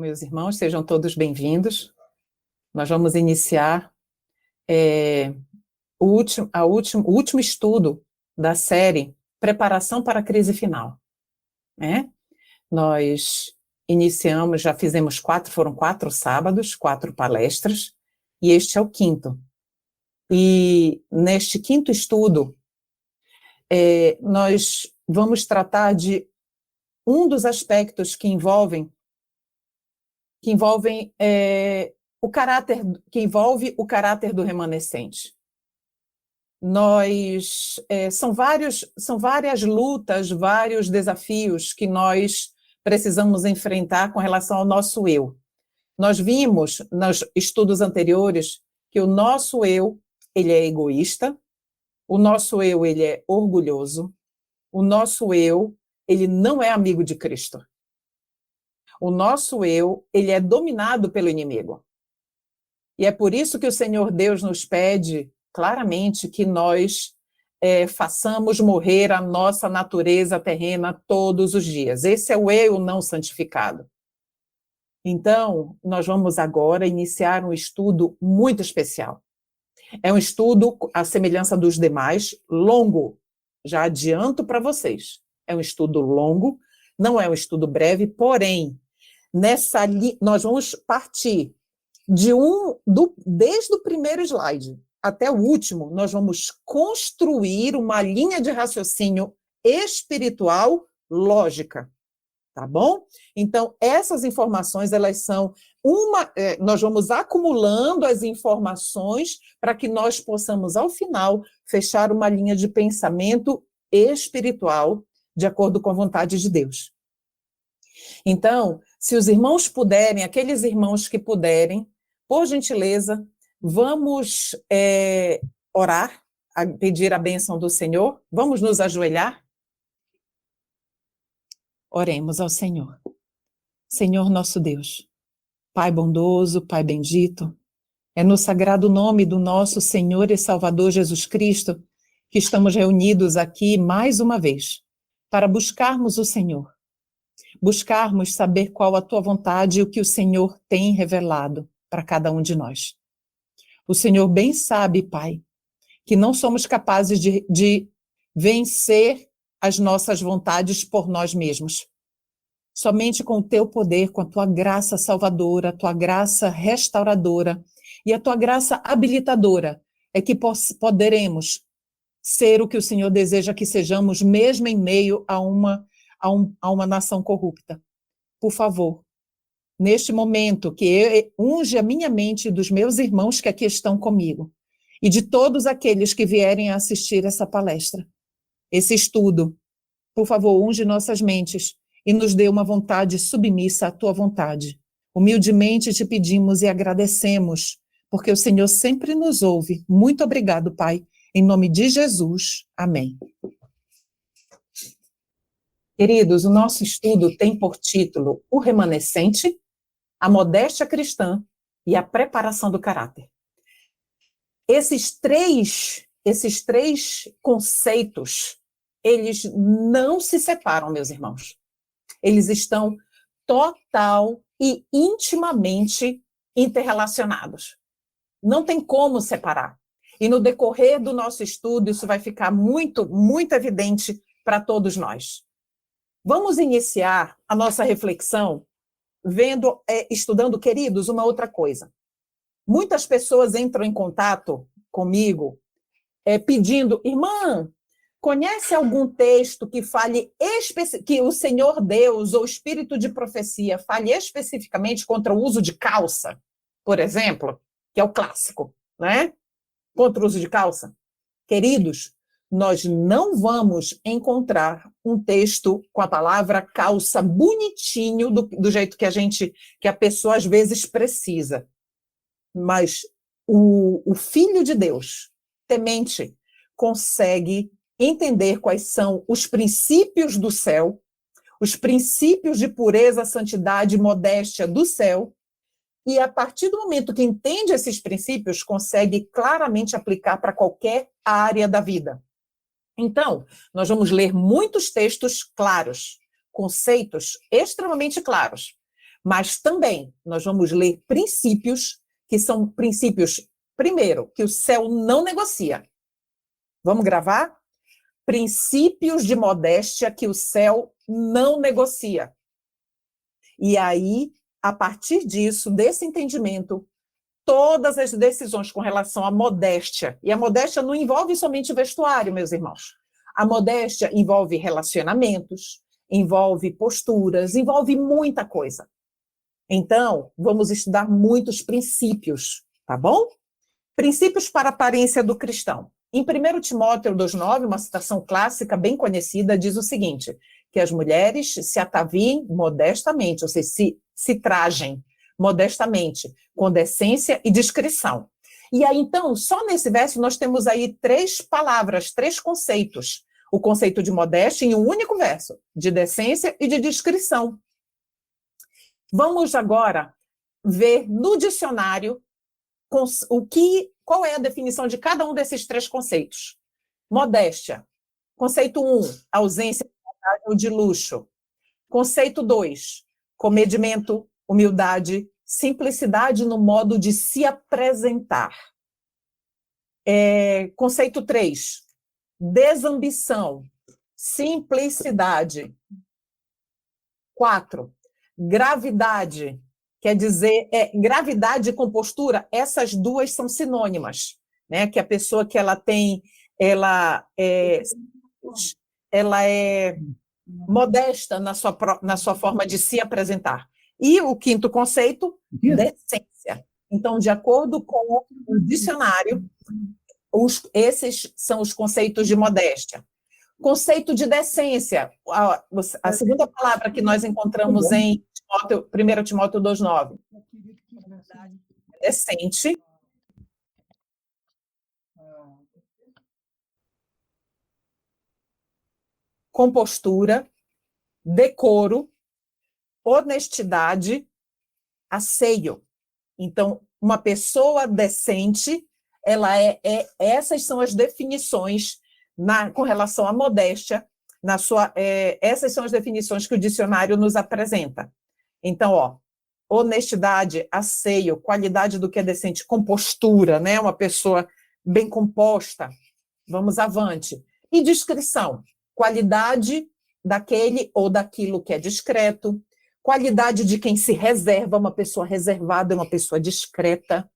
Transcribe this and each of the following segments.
Meus irmãos, sejam todos bem-vindos. Nós vamos iniciar o último estudo da série Preparação para a Crise Final, né? Nós iniciamos, já fizemos foram 4 sábados, 4 palestras, e este é o 5º. E neste 5º estudo, nós vamos tratar de um dos aspectos que envolve o caráter do remanescente. São várias lutas, vários desafios que nós precisamos enfrentar com relação ao nosso eu. Nós vimos nos estudos anteriores que o nosso eu, ele é egoísta, o nosso eu, ele é orgulhoso, o nosso eu, ele não é amigo de Cristo. O nosso eu, ele é dominado pelo inimigo. E é por isso que o Senhor Deus nos pede claramente que nós façamos morrer a nossa natureza terrena todos os dias. Esse é o eu não santificado. Então, nós vamos agora iniciar um estudo muito especial. É um estudo, à semelhança dos demais, longo. Já adianto para vocês. É um estudo longo, não é um estudo breve, porém, nós vamos partir desde o primeiro slide até o último, nós vamos construir uma linha de raciocínio espiritual lógica, tá bom? Então, essas informações, elas são nós vamos acumulando as informações para que nós possamos, ao final, fechar uma linha de pensamento espiritual de acordo com a vontade de Deus. Então, se os irmãos puderem, aqueles irmãos que puderem, por gentileza, vamos orar, pedir a bênção do Senhor. Vamos nos ajoelhar? Oremos ao Senhor. Senhor nosso Deus, Pai bondoso, Pai bendito, é no sagrado nome do nosso Senhor e Salvador Jesus Cristo que estamos reunidos aqui mais uma vez para buscarmos o Senhor. Buscarmos saber qual a tua vontade e o que o Senhor tem revelado para cada um de nós. O Senhor bem sabe, Pai, que não somos capazes de vencer as nossas vontades por nós mesmos. Somente com o teu poder, com a tua graça salvadora, a tua graça restauradora e a tua graça habilitadora é que poderemos ser o que o Senhor deseja que sejamos, mesmo em meio a uma nação corrupta. Por favor, neste momento, que unge a minha mente dos meus irmãos que aqui estão comigo e de todos aqueles que vierem a assistir essa palestra, esse estudo, por favor, unge nossas mentes e nos dê uma vontade submissa à tua vontade. Humildemente te pedimos e agradecemos, porque o Senhor sempre nos ouve. Muito obrigado, Pai. Em nome de Jesus. Amém. Queridos, o nosso estudo tem por título O Remanescente, a Modéstia Cristã e a Preparação do Caráter. Esses três conceitos, eles não se separam, meus irmãos. Eles estão total e intimamente interrelacionados. Não tem como separar. E no decorrer do nosso estudo, isso vai ficar muito, muito evidente para todos nós. Vamos iniciar a nossa reflexão estudando, queridos, uma outra coisa. Muitas pessoas entram em contato comigo pedindo, irmã, conhece algum texto que fale que o Senhor Deus ou o Espírito de profecia fale especificamente contra o uso de calça, por exemplo, que é o clássico, né? Contra o uso de calça? Queridos, nós não vamos encontrar um texto com a palavra calça bonitinho, do jeito que a pessoa às vezes precisa. Mas o Filho de Deus, temente, consegue entender quais são os princípios do céu, os princípios de pureza, santidade e modéstia do céu, e a partir do momento que entende esses princípios, consegue claramente aplicar para qualquer área da vida. Então, nós vamos ler muitos textos claros, conceitos extremamente claros, Mas também nós vamos ler princípios, que são princípios, primeiro, que o céu não negocia. Vamos gravar? Princípios de modéstia que o céu não negocia. E aí, a partir disso, desse entendimento, todas as decisões com relação à modéstia, e a modéstia não envolve somente vestuário, meus irmãos. A modéstia envolve relacionamentos, envolve posturas, envolve muita coisa. Então, vamos estudar muitos princípios, tá bom? Princípios para a aparência do cristão. Em 1 Timóteo 2,9, uma citação clássica bem conhecida, diz o seguinte, que as mulheres se ataviem modestamente, ou seja, se trajem modestamente, com decência e discrição. E aí, então, só nesse verso nós temos aí 3 palavras, 3 conceitos. O conceito de modéstia em um único verso, de decência e de discrição. Vamos agora ver no dicionário qual é a definição de cada um desses 3 conceitos. Modéstia. Conceito 1, ausência de vontade ou de luxo. Conceito 2, comedimento, humildade, simplicidade no modo de se apresentar. Conceito 3, desambição, simplicidade. 4, gravidade, quer dizer, gravidade e compostura, essas 2 são sinônimas, né? Que a pessoa que ela é modesta na sua forma de se apresentar. E o 5º conceito, decência. Então, de acordo com o dicionário, esses são os conceitos de modéstia. Conceito de decência, a segunda palavra que nós encontramos em 1 Timóteo 2,9. Decente. Compostura, decoro, honestidade, asseio. Então, uma pessoa decente, essas são as definições com relação à modéstia, essas são as definições que o dicionário nos apresenta. Então, honestidade, asseio, qualidade do que é decente, compostura, né? Uma pessoa bem composta. Vamos avante. E discrição, qualidade daquele ou daquilo que é discreto, qualidade de quem se reserva, uma pessoa reservada é uma pessoa discreta.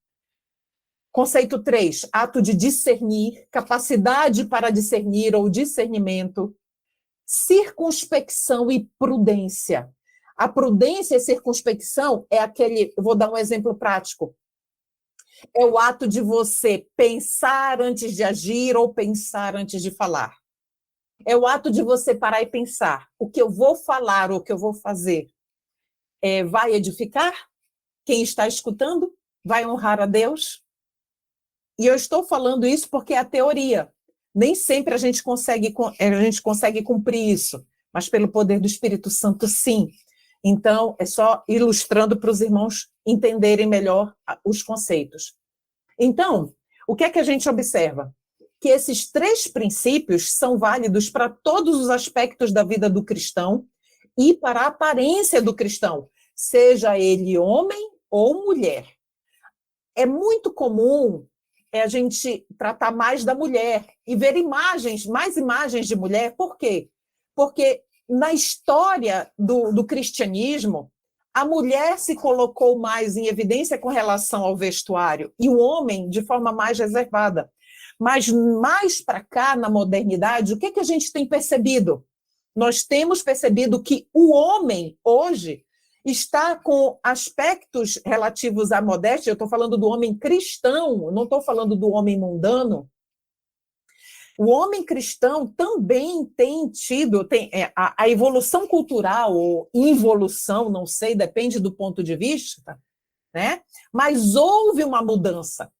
Conceito 3, ato de discernir, capacidade para discernir ou discernimento, circunspecção e prudência. A prudência e circunspecção é eu vou dar um exemplo prático, é o ato de você pensar antes de agir ou pensar antes de falar. É o ato de você parar e pensar, o que eu vou falar ou o que eu vou fazer vai edificar? Quem está escutando? Vai honrar a Deus? E eu estou falando isso porque é a teoria. Nem sempre a gente consegue cumprir isso, mas pelo poder do Espírito Santo, sim. Então, é só ilustrando para os irmãos entenderem melhor os conceitos. Então, o que é que a gente observa? Que esses 3 princípios são válidos para todos os aspectos da vida do cristão e para a aparência do cristão, seja ele homem ou mulher. É muito comum a gente tratar mais da mulher e ver mais imagens de mulher. Por quê? Porque na história do cristianismo, a mulher se colocou mais em evidência com relação ao vestuário e o homem de forma mais reservada. Mas mais para cá, na modernidade, o que a gente tem percebido? Nós temos percebido que o homem, hoje, está com aspectos relativos à modéstia. Eu estou falando do homem cristão, não estou falando do homem mundano. O homem cristão também tem tido a evolução cultural, ou involução, não sei, depende do ponto de vista, né? Mas houve uma mudança.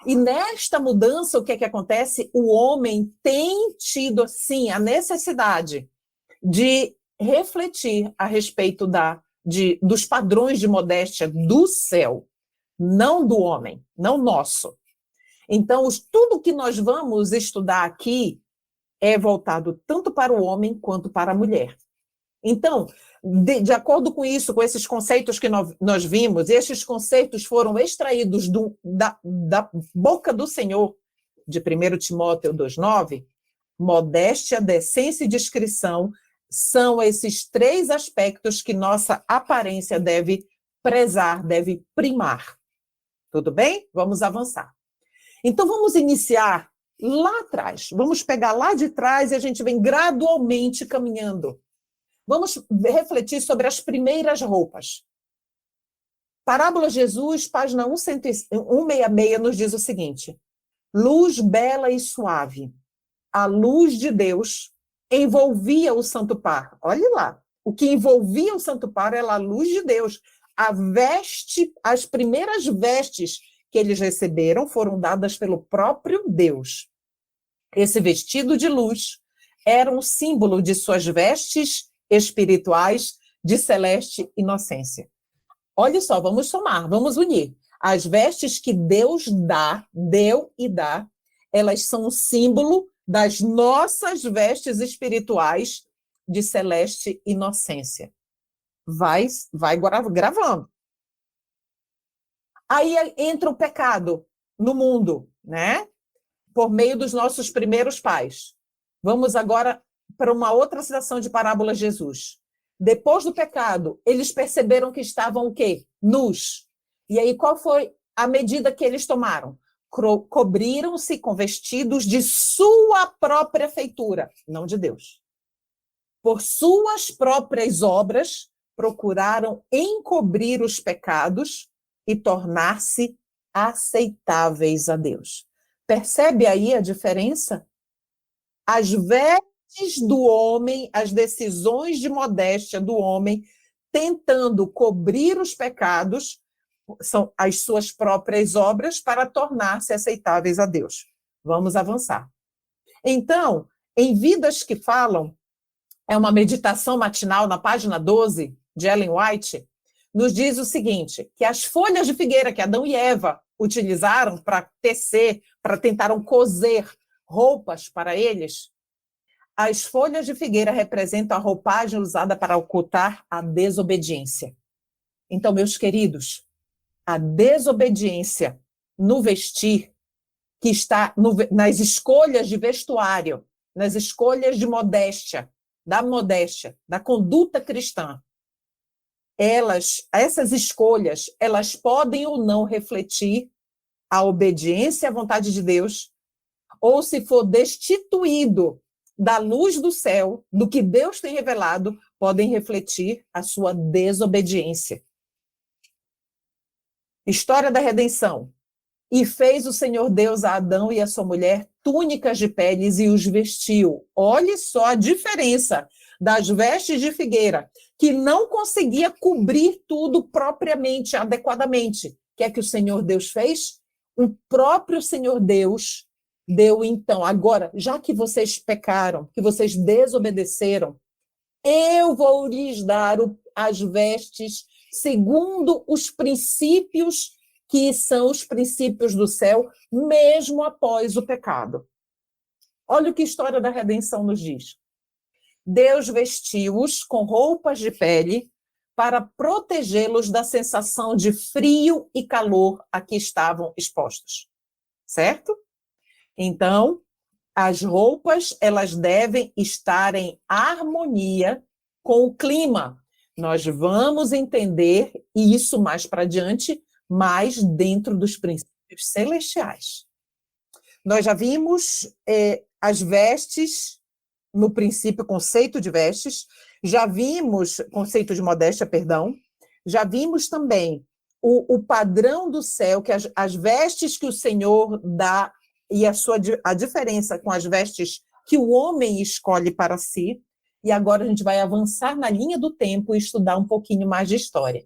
E nesta mudança, o que acontece? O homem tem tido, sim, a necessidade de refletir a respeito dos padrões de modéstia do céu, não do homem, não nosso. Então, tudo que nós vamos estudar aqui é voltado tanto para o homem quanto para a mulher. Então, de acordo com isso, com esses conceitos que nós vimos, estes conceitos foram extraídos da boca do Senhor, de 1 Timóteo 2,9, modéstia, decência e discrição são esses 3 aspectos que nossa aparência deve prezar, deve primar. Tudo bem? Vamos avançar. Então, vamos iniciar lá atrás. Vamos pegar lá de trás e a gente vem gradualmente caminhando. Vamos refletir sobre as primeiras roupas. Parábola Jesus, página 166, nos diz o seguinte: luz bela e suave, a luz de Deus envolvia o santo par. Olhe lá, o que envolvia o santo par era a luz de Deus. As primeiras vestes que eles receberam foram dadas pelo próprio Deus. Esse vestido de luz era um símbolo de suas vestes espirituais de celeste inocência. Olha só, vamos somar, vamos unir. As vestes que Deus deu e dá, elas são um símbolo das nossas vestes espirituais de celeste inocência. Vai gravando. Aí entra o pecado no mundo, né? Por meio dos nossos primeiros pais. Vamos agora para uma outra citação de Parábola Jesus. Depois do pecado, eles perceberam que estavam o quê? Nus. E aí, qual foi a medida que eles tomaram? Cobriram-se com vestidos de sua própria feitura, não de Deus. Por suas próprias obras, procuraram encobrir os pecados e tornar-se aceitáveis a Deus. Percebe aí a diferença? As vestes do homem, as decisões de modéstia do homem, tentando cobrir os pecados, são as suas próprias obras para tornar-se aceitáveis a Deus. Vamos avançar. Então, em Vidas que Falam, é uma meditação matinal na página 12 de Ellen White, nos diz o seguinte, que as folhas de figueira que Adão e Eva utilizaram para tecer, para tentaram coser roupas para eles, as folhas de figueira representam a roupagem usada para ocultar a desobediência. Então, meus queridos, a desobediência no vestir, que está nas escolhas de vestuário, nas escolhas de modéstia, da conduta cristã, essas escolhas, elas podem ou não refletir a obediência à vontade de Deus, ou se for destituído da luz do céu, do que Deus tem revelado, podem refletir a sua desobediência. História da redenção. E fez o Senhor Deus a Adão e a sua mulher túnicas de peles e os vestiu. Olhe só a diferença das vestes de figueira, que não conseguia cobrir tudo propriamente, adequadamente. O que é que o Senhor Deus fez? O próprio Senhor Deus deu, então, agora, já que vocês pecaram, que vocês desobedeceram, eu vou lhes dar as vestes segundo os princípios que são os princípios do céu, mesmo após o pecado. Olha o que a história da redenção nos diz. Deus vestiu-os com roupas de pele para protegê-los da sensação de frio e calor a que estavam expostos. Certo? Então, as roupas, elas devem estar em harmonia com o clima. Nós vamos entender isso mais para adiante, mas dentro dos princípios celestiais. Nós já vimos as vestes, no princípio, conceito de vestes, já vimos conceito de modéstia, perdão, já vimos também o padrão do céu, que as vestes que o Senhor dá e a diferença com as vestes que o homem escolhe para si. E agora a gente vai avançar na linha do tempo e estudar um pouquinho mais de história.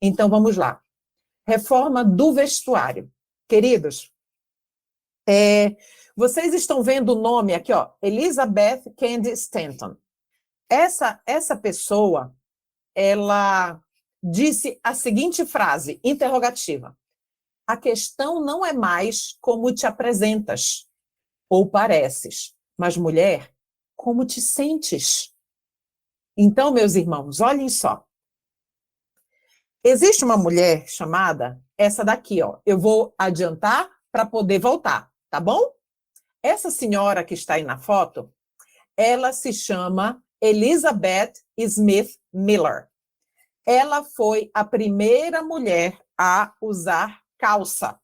Então, vamos lá. Reforma do vestuário. Queridos, vocês estão vendo o nome aqui, ó, Elizabeth Cady Stanton. Essa pessoa, ela disse a seguinte frase, interrogativa. A questão não é mais como te apresentas ou pareces, mas, mulher, como te sentes. Então, meus irmãos, olhem só. Existe uma mulher chamada essa daqui, ó. Eu vou adiantar para poder voltar, tá bom? Essa senhora que está aí na foto, ela se chama Elizabeth Smith Miller. Ela foi a primeira mulher a usar calça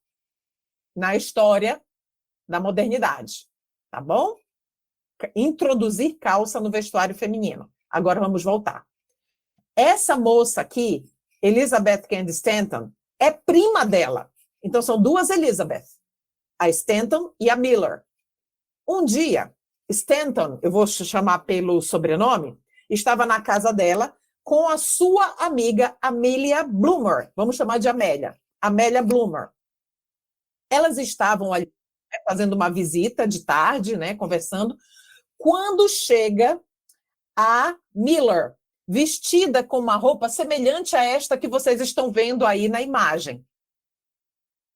na história da modernidade, tá bom? Introduzir calça no vestuário feminino. Agora vamos voltar. Essa moça aqui, Elizabeth Cady Stanton, é prima dela. Então são duas Elizabeth, a Stanton e a Miller. Um dia, Stanton, eu vou chamar pelo sobrenome, estava na casa dela com a sua amiga Amelia Bloomer. Vamos chamar de Amélia. Amélia Bloomer. Elas estavam ali fazendo uma visita de tarde, né, conversando, quando chega a Miller, vestida com uma roupa semelhante a esta que vocês estão vendo aí na imagem.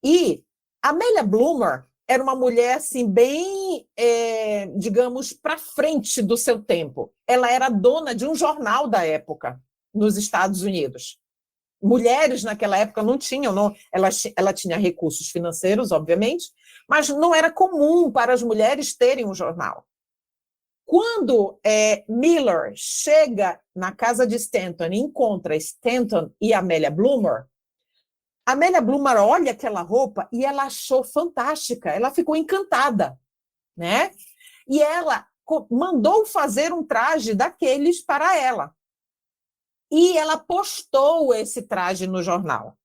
E Amélia Bloomer era uma mulher assim bem, digamos, para frente do seu tempo. Ela era dona de um jornal da época nos Estados Unidos. Mulheres naquela época não tinham, não, ela tinha recursos financeiros, obviamente, mas não era comum para as mulheres terem um jornal. Quando Miller chega na casa de Stanton e encontra Stanton e Amélia Bloomer olha aquela roupa e ela achou fantástica, ela ficou encantada, né? E ela mandou fazer um traje daqueles para ela. E ela postou esse traje no jornal.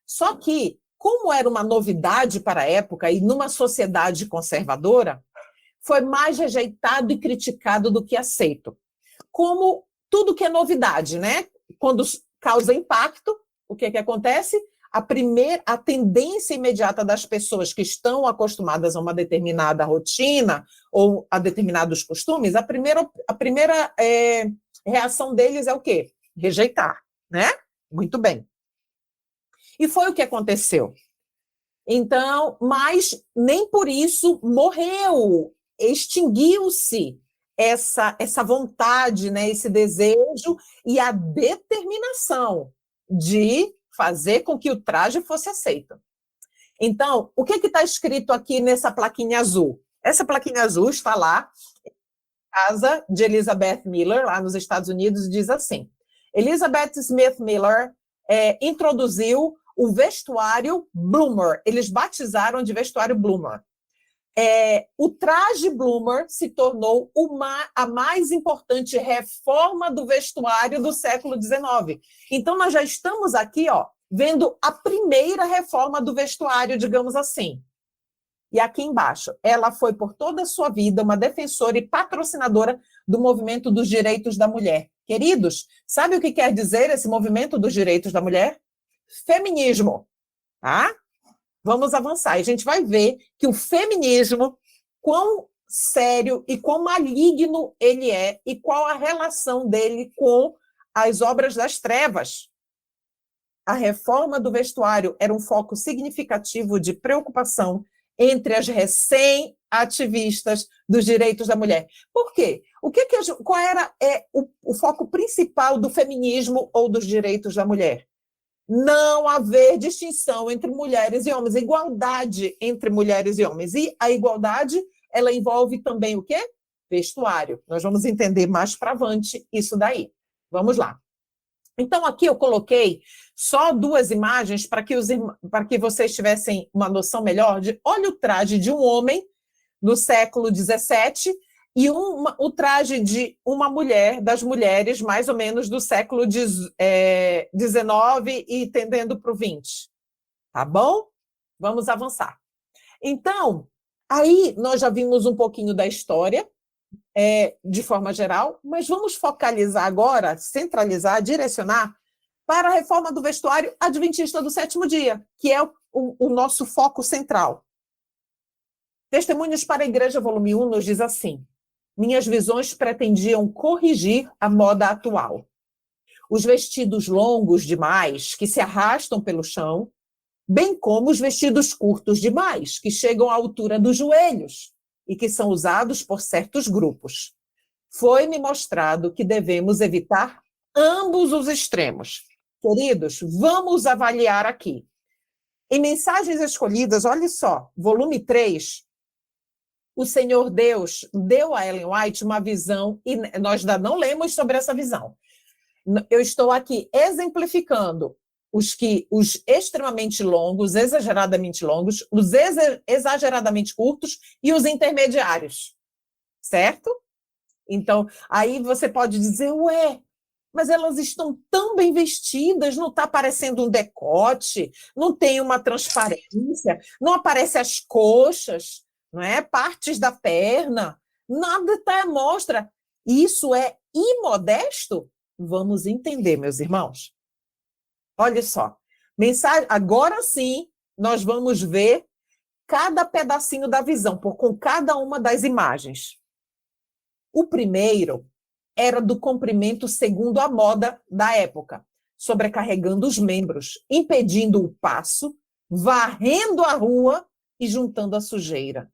Só que, como era uma novidade para a época e numa sociedade conservadora, foi mais rejeitado e criticado do que aceito. Como tudo que é novidade, né? Quando causa impacto, o que acontece? A tendência imediata das pessoas que estão acostumadas a uma determinada rotina ou a determinados costumes, a primeira reação deles é o quê? Rejeitar, né? Muito bem. E foi o que aconteceu. Então, mas nem por isso morreu, extinguiu-se essa vontade, né, esse desejo e a determinação de fazer com que o traje fosse aceito. Então, o que está escrito aqui nessa plaquinha azul? Essa plaquinha azul está lá, na casa de Elizabeth Miller, lá nos Estados Unidos, diz assim: Elizabeth Smith Miller introduziu o vestuário Bloomer. Eles batizaram de vestuário Bloomer. O traje Bloomer se tornou a mais importante reforma do vestuário do século XIX. Então, nós já estamos aqui, ó, vendo a primeira reforma do vestuário, digamos assim. E aqui embaixo, ela foi por toda a sua vida uma defensora e patrocinadora do movimento dos direitos da mulher. Queridos, sabe o que quer dizer esse movimento dos direitos da mulher? Feminismo, tá? Vamos avançar. E a gente vai ver que o feminismo, quão sério e quão maligno ele é e qual a relação dele com as obras das trevas. A reforma do vestuário era um foco significativo de preocupação entre as recém-ativistas dos direitos da mulher. Por quê? Qual era o foco principal do feminismo ou dos direitos da mulher? Não haver distinção entre mulheres e homens, igualdade entre mulheres e homens. E a igualdade, ela envolve também o quê? Vestuário. Nós vamos entender mais para avante isso daí. Vamos lá. Então, aqui eu coloquei só duas imagens para que vocês tivessem uma noção melhor de, olha o traje de um homem no século XVII e o traje de uma mulher, das mulheres, mais ou menos do século XIX e tendendo para o XX. Tá bom? Vamos avançar. Então, aí nós já vimos um pouquinho da história, de forma geral, mas vamos focalizar agora, centralizar, direcionar para a reforma do vestuário adventista do sétimo dia, que é o nosso foco central. Testemunhos para a Igreja, volume 1, nos diz assim: minhas visões pretendiam corrigir a moda atual. Os vestidos longos demais, que se arrastam pelo chão, bem como os vestidos curtos demais, que chegam à altura dos joelhos e que são usados por certos grupos. foi-me mostrado que devemos evitar ambos os extremos. Queridos, vamos avaliar aqui. Em Mensagens Escolhidas, olha só, volume 3, o Senhor Deus deu a Ellen White uma visão, e nós ainda não lemos sobre essa visão. Eu estou aqui exemplificando os extremamente longos, exageradamente longos, os exageradamente curtos e os intermediários, certo? Então, aí você pode dizer, ué, mas elas estão tão bem vestidas, não está aparecendo um decote, não tem uma transparência, não aparecem as coxas, não é? Partes da perna, nada está à mostra. Isso é imodesto? Vamos entender, meus irmãos. Olha só, agora sim, nós vamos ver cada pedacinho da visão, com cada uma das imagens. O primeiro era do comprimento segundo a moda da época, sobrecarregando os membros, impedindo o passo, varrendo a rua e juntando a sujeira,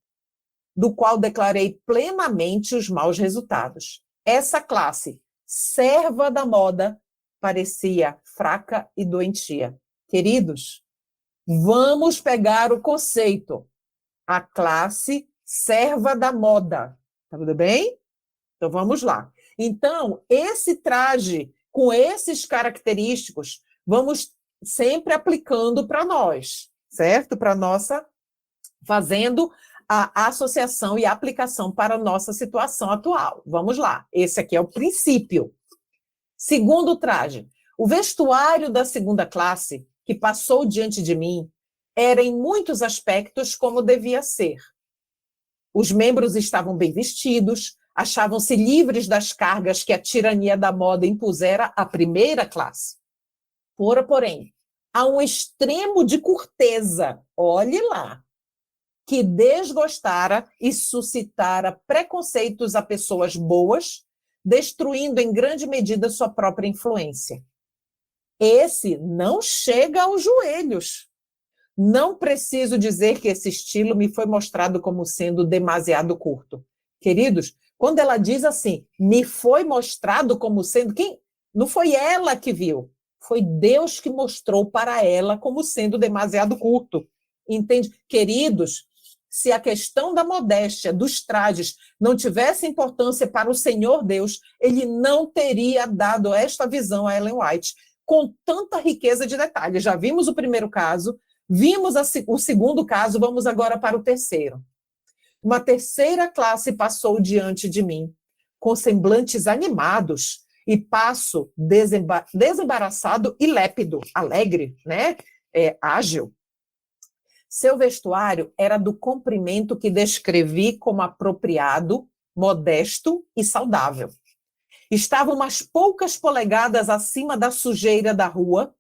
do qual declarei plenamente os maus resultados. Essa classe, serva da moda, parecia fraca e doentia. Queridos, vamos pegar o conceito. A classe serva da moda. Tá tudo bem? Então, vamos lá. Então, esse traje, com esses característicos, vamos sempre aplicando para nós, certo? Para nossa, fazendo a associação e a aplicação para a nossa situação atual. Vamos lá. Esse aqui é o princípio. Segundo traje, o vestuário da segunda classe, que passou diante de mim, era em muitos aspectos como devia ser. Os membros estavam bem vestidos, achavam-se livres das cargas que a tirania da moda impusera à primeira classe. Porém, há um extremo de curteza, olhe lá, que desgostara e suscitara preconceitos a pessoas boas, destruindo em grande medida sua própria influência. Esse não chega aos joelhos. Não preciso dizer que esse estilo me foi mostrado como sendo demasiado curto. Queridos, quando ela diz assim, me foi mostrado como sendo... Não foi ela que viu, foi Deus que mostrou para ela como sendo demasiado curto. Entende? Queridos, se a questão da modéstia, dos trajes, não tivesse importância para o Senhor Deus, ele não teria dado esta visão a Ellen White, com tanta riqueza de detalhes. Já vimos o primeiro caso, vimos o segundo caso, vamos agora para o terceiro. Uma terceira classe passou diante de mim, com semblantes animados, e passo desembaraçado e lépido, alegre, né? Ágil. Seu vestuário era do comprimento que descrevi como apropriado, modesto e saudável. Estava umas poucas polegadas acima da sujeira da rua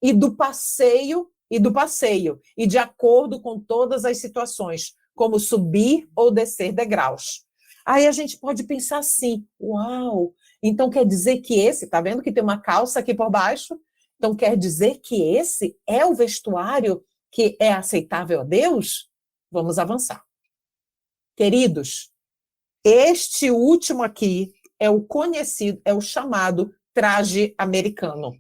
e do passeio, e de acordo com todas as situações, como subir ou descer degraus. Aí a gente pode pensar assim, uau, então quer dizer que esse, tá vendo que tem uma calça aqui por baixo? Então quer dizer que esse é o vestuário que é aceitável a Deus? Vamos avançar. Queridos, este último aqui é o conhecido, é o chamado traje americano,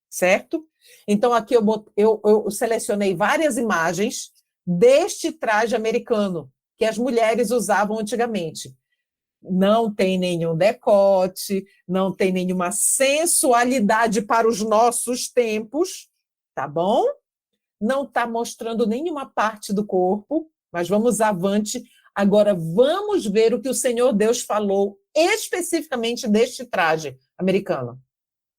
certo? Então aqui eu selecionei várias imagens deste traje americano que as mulheres usavam antigamente. Não tem nenhum decote, não tem nenhuma sensualidade para os nossos tempos, tá bom? Não está mostrando nenhuma parte do corpo, mas vamos avante. Agora vamos ver o que o Senhor Deus falou especificamente deste traje americano.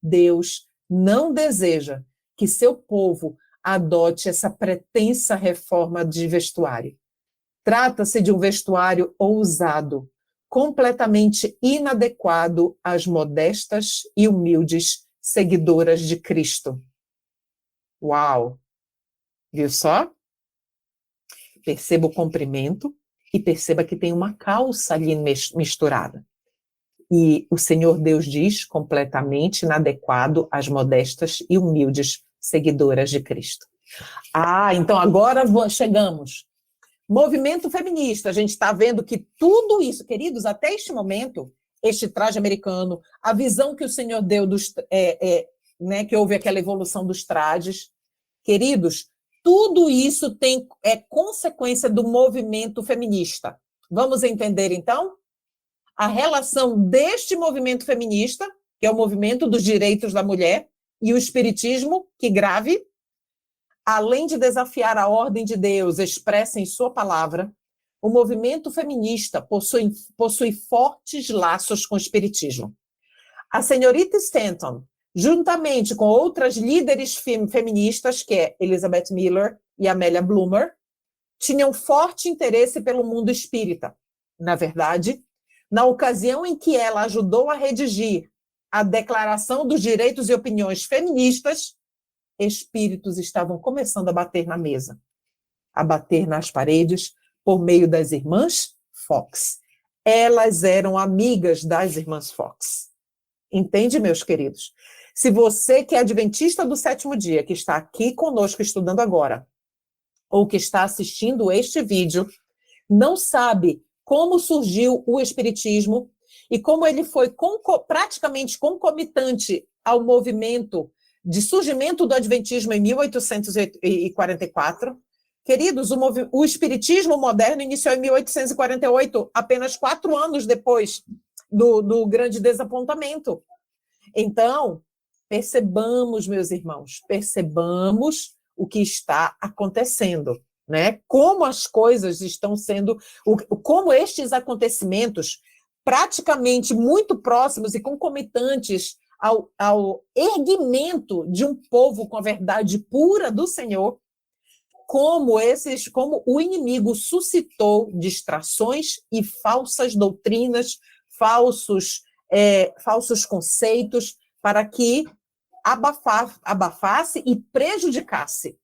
Deus não deseja que seu povo adote essa pretensa reforma de vestuário. Trata-se de um vestuário ousado, completamente inadequado às modestas e humildes seguidoras de Cristo. Uau! Viu só? Perceba o comprimento e perceba que tem uma calça ali misturada. E o Senhor Deus diz completamente inadequado às modestas e humildes seguidoras de Cristo. Então agora chegamos. Movimento feminista, a gente está vendo que tudo isso, queridos, até este momento, este traje americano, a visão que o Senhor deu né, que houve aquela evolução dos trajes. Queridos, tudo isso é consequência do movimento feminista. Vamos entender, então, a relação deste movimento feminista, que é o movimento dos direitos da mulher, e o espiritismo, que grave, além de desafiar a ordem de Deus expressa em sua palavra, o movimento feminista possui fortes laços com o espiritismo. A senhorita Stanton, juntamente com outras líderes feministas, que é Elizabeth Miller e Amélia Bloomer, tinham forte interesse pelo mundo espírita. Na verdade, na ocasião em que ela ajudou a redigir a Declaração dos Direitos e Opiniões Feministas, espíritos estavam começando a bater na mesa, a bater nas paredes, por meio das irmãs Fox. Elas eram amigas das irmãs Fox. Entende, meus queridos? Se você que é adventista do sétimo dia, que está aqui conosco estudando agora, ou que está assistindo este vídeo, não sabe como surgiu o espiritismo e como ele foi praticamente concomitante ao movimento de surgimento do adventismo em 1844, queridos, o espiritismo moderno iniciou em 1848, apenas 4 anos depois do grande desapontamento. Então, percebamos, meus irmãos, percebamos o que está acontecendo, né? Como as coisas estão sendo, como estes acontecimentos, praticamente muito próximos e concomitantes ao erguimento de um povo com a verdade pura do Senhor, como o inimigo suscitou distrações e falsas doutrinas, falsos conceitos, para que abafasse e prejudicasse,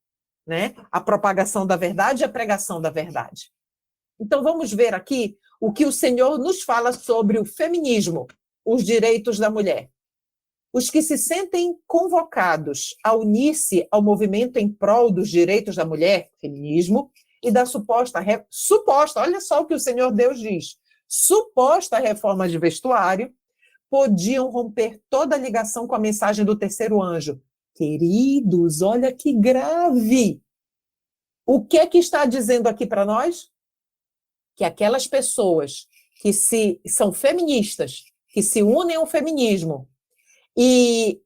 né, a propagação da verdade e a pregação da verdade. Então, vamos ver aqui o que o Senhor nos fala sobre o feminismo, os direitos da mulher. Os que se sentem convocados a unir-se ao movimento em prol dos direitos da mulher, feminismo, e da suposta, olha só o que o Senhor Deus diz, suposta reforma de vestuário, podiam romper toda a ligação com a mensagem do terceiro anjo. Queridos, olha que grave! O que é que está dizendo aqui para nós? Que aquelas pessoas que são feministas, que se unem ao feminismo, e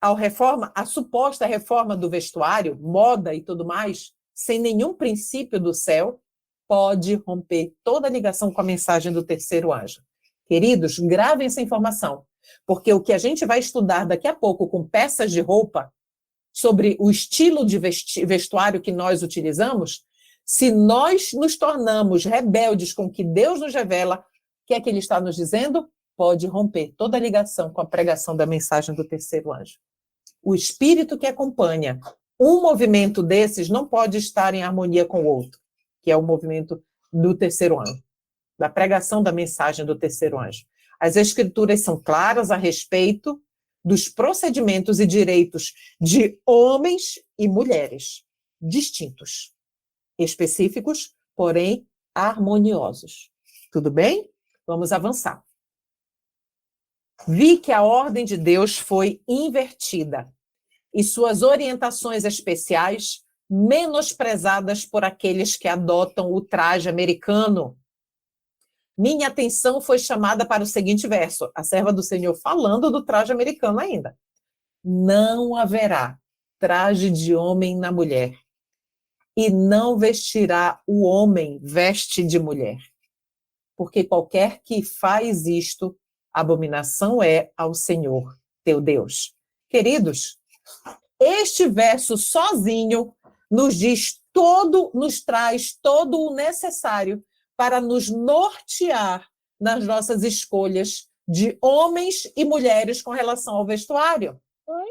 a suposta reforma do vestuário, moda e tudo mais, sem nenhum princípio do céu, pode romper toda a ligação com a mensagem do terceiro anjo. Queridos, gravem essa informação, porque o que a gente vai estudar daqui a pouco com peças de roupa, sobre o estilo de vestuário que nós utilizamos, se nós nos tornamos rebeldes com o que Deus nos revela, o que é que ele está nos dizendo? Pode romper toda a ligação com a pregação da mensagem do terceiro anjo. O espírito que acompanha um movimento desses não pode estar em harmonia com o outro, que é o movimento do terceiro anjo, da pregação da mensagem do terceiro anjo. As escrituras são claras a respeito dos procedimentos e direitos de homens e mulheres, distintos, específicos, porém harmoniosos. Tudo bem? Vamos avançar. Vi que a ordem de Deus foi invertida e suas orientações especiais menosprezadas por aqueles que adotam o traje americano. Minha atenção foi chamada para o seguinte verso, a serva do Senhor falando do traje americano ainda. Não haverá traje de homem na mulher, e não vestirá o homem veste de mulher, porque qualquer que faz isto, abominação é ao Senhor, teu Deus. Queridos, este verso sozinho nos traz todo o necessário para nos nortear nas nossas escolhas de homens e mulheres com relação ao vestuário. Oi?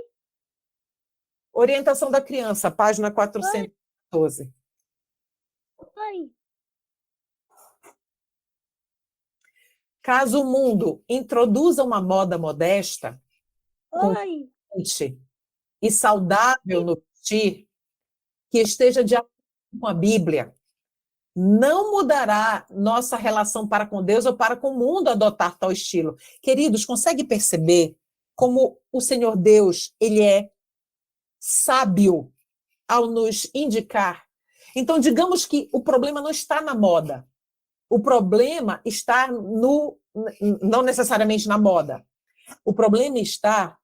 Orientação da criança, página 414. Oi. Caso o mundo introduza uma moda modesta, consciente e saudável no vestir, que esteja de acordo com a Bíblia, Não mudará nossa relação para com Deus ou para com o mundo adotar tal estilo. Queridos, consegue perceber como o Senhor Deus, ele é sábio ao nos indicar? Então, digamos que o problema não está na moda. O problema está não necessariamente na moda. O problema está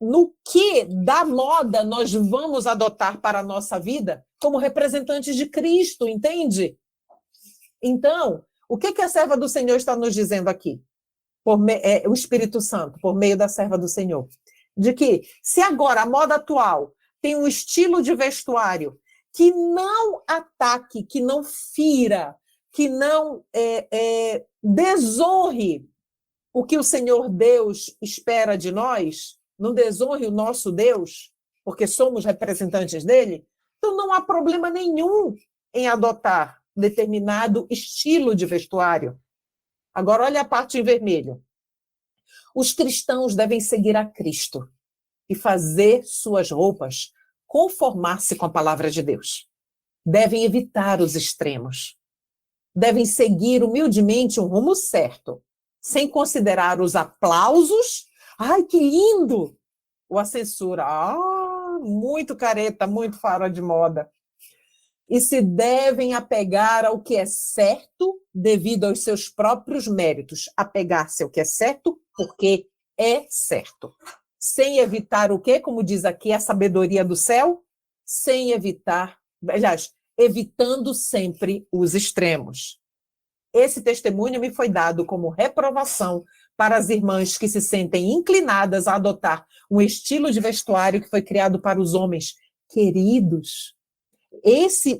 no que da moda nós vamos adotar para a nossa vida como representantes de Cristo, entende? Então, o que a serva do Senhor está nos dizendo aqui? O Espírito Santo, por meio da serva do Senhor. De que, se agora a moda atual tem um estilo de vestuário que não ataque, que não fira, que não desonre o que o Senhor Deus espera de nós, não desonre o nosso Deus, porque somos representantes dele, então não há problema nenhum em adotar determinado estilo de vestuário. Agora, olha a parte em vermelho. Os cristãos devem seguir a Cristo e fazer suas roupas conformar-se com a palavra de Deus. Devem evitar os extremos. Devem seguir humildemente um rumo certo, sem considerar os aplausos. Ai, que lindo! Ou a censura. Muito careta, muito fora de moda. E se devem apegar ao que é certo devido aos seus próprios méritos. Apegar-se ao que é certo porque é certo. Sem evitar o quê? Como diz aqui a sabedoria do céu? Sem evitar, aliás, evitando sempre os extremos. Esse testemunho me foi dado como reprovação para as irmãs que se sentem inclinadas a adotar um estilo de vestuário que foi criado para os homens. Queridos,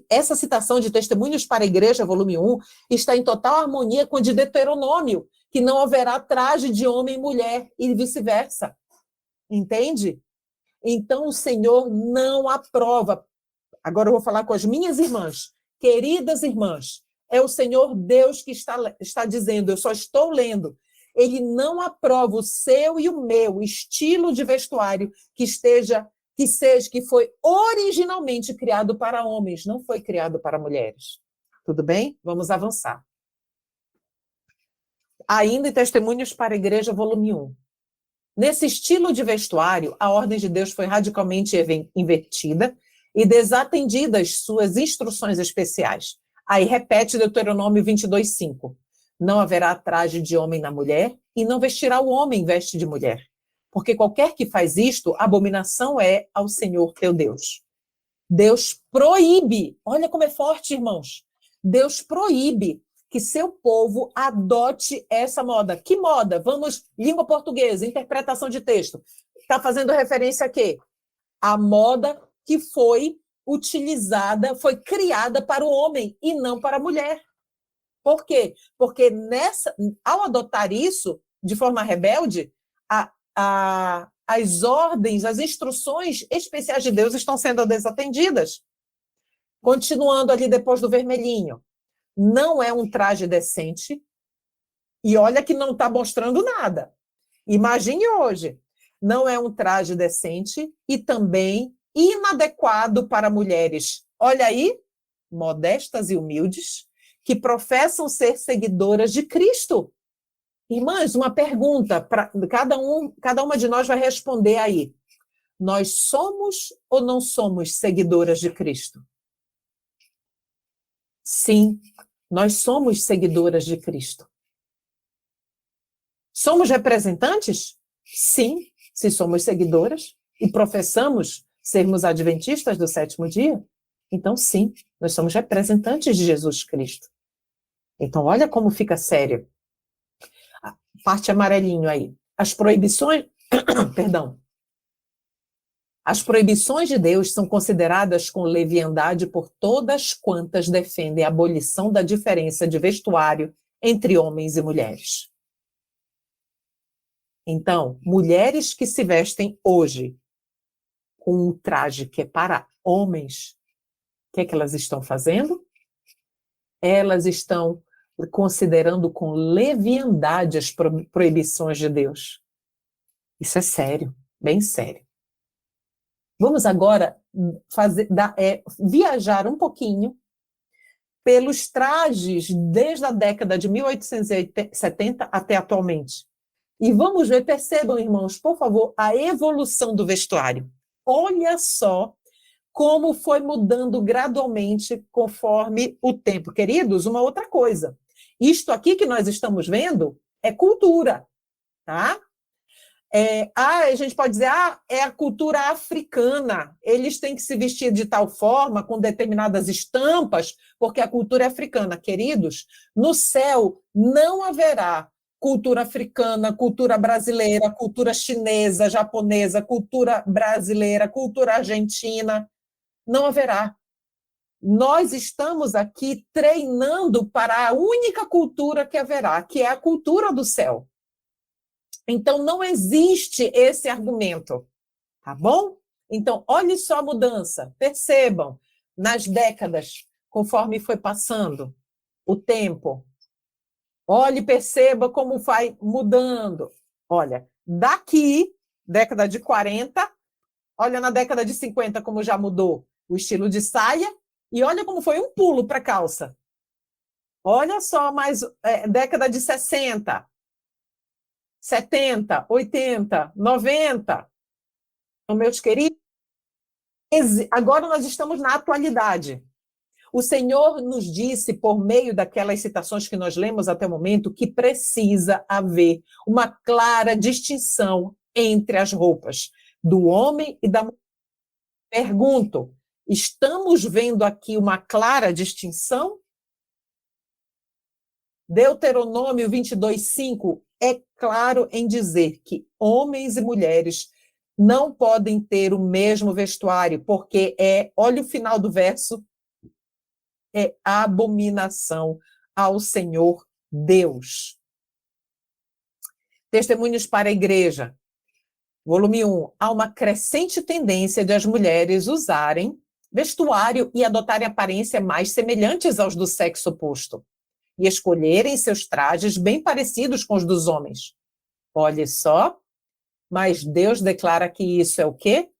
essa citação de Testemunhos para a Igreja, volume 1, está em total harmonia com o de Deuteronômio, que não haverá traje de homem e mulher, e vice-versa. Entende? Então, o Senhor não aprova. Agora eu vou falar com as minhas irmãs. Queridas irmãs, é o Senhor Deus que está dizendo, eu só estou lendo. Ele não aprova o seu e o meu estilo de vestuário que foi originalmente criado para homens, não foi criado para mulheres. Tudo bem? Vamos avançar. Ainda em Testemunhos para a Igreja, volume 1. Nesse estilo de vestuário, a ordem de Deus foi radicalmente invertida e desatendidas suas instruções especiais. Aí repete Deuteronômio 22:5. Não haverá traje de homem na mulher e não vestirá o homem veste de mulher. Porque qualquer que faz isto, abominação é ao Senhor teu Deus. Deus proíbe, olha como é forte, irmãos. Deus proíbe que seu povo adote essa moda. Que moda? Vamos, língua portuguesa, interpretação de texto. Está fazendo referência a quê? A moda que foi utilizada, foi criada para o homem e não para a mulher. Por quê? Porque ao adotar isso de forma rebelde, as ordens, as instruções especiais de Deus estão sendo desatendidas. Continuando ali depois do vermelhinho. Não é um traje decente, e olha que não está mostrando nada. Imagine hoje. Não é um traje decente e também inadequado para mulheres. Olha aí, modestas e humildes, que professam ser seguidoras de Cristo. Irmãs, uma pergunta, para cada uma de nós vai responder aí. Nós somos ou não somos seguidoras de Cristo? Sim, nós somos seguidoras de Cristo. Somos representantes? Sim, se somos seguidoras e professamos sermos adventistas do sétimo dia, então sim, nós somos representantes de Jesus Cristo. Então olha como fica sério. A parte amarelinho aí. As proibições, perdão. As proibições de Deus são consideradas com leviandade por todas quantas defendem a abolição da diferença de vestuário entre homens e mulheres. Então, mulheres que se vestem hoje com um traje que é para homens, o que é que elas estão fazendo? Elas estão considerando com leviandade as proibições de Deus. Isso é sério, bem sério. Vamos agora viajar um pouquinho pelos trajes desde a década de 1870 até atualmente. E vamos ver, percebam, irmãos, por favor, a evolução do vestuário. Olha só como foi mudando gradualmente conforme o tempo. Queridos, uma outra coisa. Isto aqui que nós estamos vendo é cultura, tá? A gente pode dizer, é a cultura africana, eles têm que se vestir de tal forma, com determinadas estampas, porque a cultura é africana. Queridos, no céu não haverá cultura africana, cultura brasileira, cultura chinesa, japonesa, cultura brasileira, cultura argentina, não haverá. Nós estamos aqui treinando para a única cultura que haverá, que é a cultura do céu. Então, não existe esse argumento, tá bom? Então, olhe só a mudança, percebam, nas décadas, conforme foi passando o tempo. Olhe e perceba como vai mudando. Olha, daqui, década de 40, olha na década de 50 como já mudou o estilo de saia, e olha como foi um pulo para a calça. Olha só, mais década de 60, 70, 80, 90. Então, meus queridos, agora nós estamos na atualidade. O Senhor nos disse, por meio daquelas citações que nós lemos até o momento, que precisa haver uma clara distinção entre as roupas do homem e da mulher. Pergunto, estamos vendo aqui uma clara distinção? Deuteronômio 22:5 é claro em dizer que homens e mulheres não podem ter o mesmo vestuário, porque olha o final do verso, é abominação ao Senhor Deus. Testemunhos para a Igreja, volume 1. Há uma crescente tendência de as mulheres usarem vestuário e adotarem aparência mais semelhantes aos do sexo oposto e escolherem seus trajes bem parecidos com os dos homens. Olhe só, mas Deus declara que isso é o quê?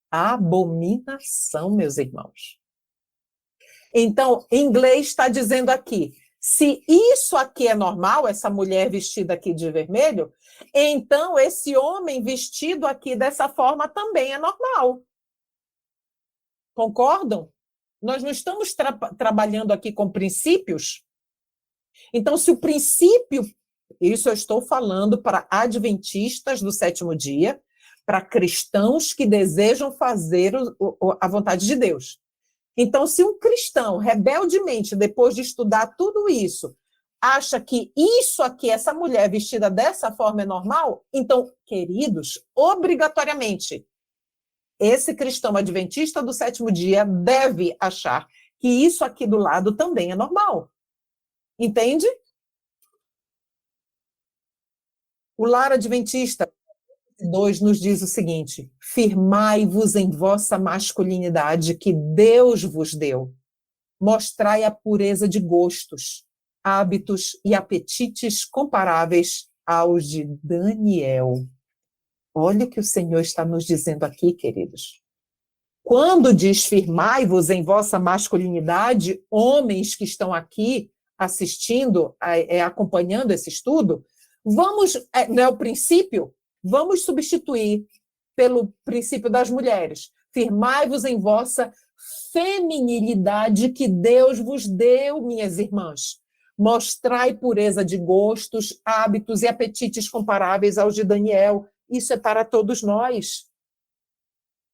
Abominação, meus irmãos. Então, em inglês está dizendo aqui, se isso aqui é normal, essa mulher vestida aqui de vermelho, então esse homem vestido aqui dessa forma também é normal. Concordam? Nós não estamos trabalhando aqui com princípios. Então, se o princípio, isso eu estou falando para adventistas do sétimo dia, para cristãos que desejam fazer a vontade de Deus. Então, se um cristão, rebeldemente, depois de estudar tudo isso, acha que isso aqui, essa mulher vestida dessa forma é normal, então, queridos, obrigatoriamente, esse cristão adventista do sétimo dia deve achar que isso aqui do lado também é normal. Entende? O lar adventista 2 nos diz o seguinte: firmai-vos em vossa masculinidade que Deus vos deu. Mostrai a pureza de gostos, hábitos e apetites comparáveis aos de Daniel. Olha o que o Senhor está nos dizendo aqui, queridos. Quando diz firmai-vos em vossa masculinidade, homens que estão aqui assistindo, acompanhando esse estudo, vamos, não é o princípio? Vamos substituir pelo princípio das mulheres. Firmai-vos em vossa feminilidade que Deus vos deu, minhas irmãs. Mostrai pureza de gostos, hábitos e apetites comparáveis aos de Daniel. Isso é para todos nós.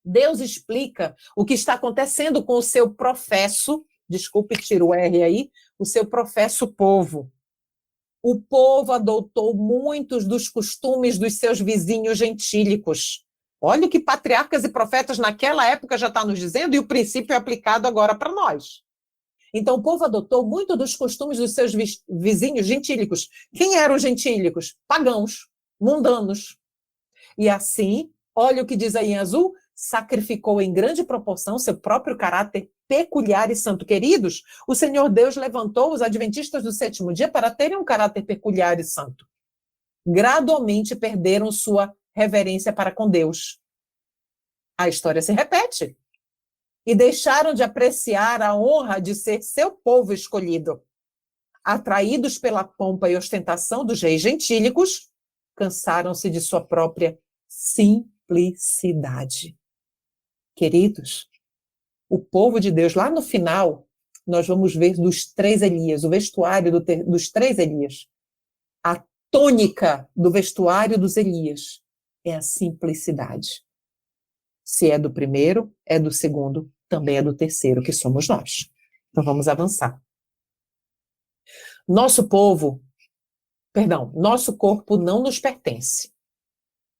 Deus explica o que está acontecendo com o seu professo, desculpe, tira o R aí, o seu professo povo. O povo adotou muitos dos costumes dos seus vizinhos gentílicos. Olha o que patriarcas e profetas naquela época já estão nos dizendo, e o princípio é aplicado agora para nós. Então, o povo adotou muito dos costumes dos seus vizinhos gentílicos. Quem eram os gentílicos? Pagãos, mundanos. E assim, olha o que diz aí em azul, sacrificou em grande proporção seu próprio caráter peculiar e santo. Queridos, o Senhor Deus levantou os adventistas do sétimo dia para terem um caráter peculiar e santo. Gradualmente perderam sua reverência para com Deus. A história se repete. e deixaram de apreciar a honra de ser seu povo escolhido. Atraídos pela pompa e ostentação dos reis gentílicos, cansaram-se de sua própria simplicidade. Queridos, o povo de Deus, lá no final, nós vamos ver dos 3 Elias, o vestuário dos 3 Elias. A tônica do vestuário dos Elias é a simplicidade. Se é do primeiro, é do segundo, também é do terceiro, que somos nós. Então vamos avançar. Nosso corpo não nos pertence.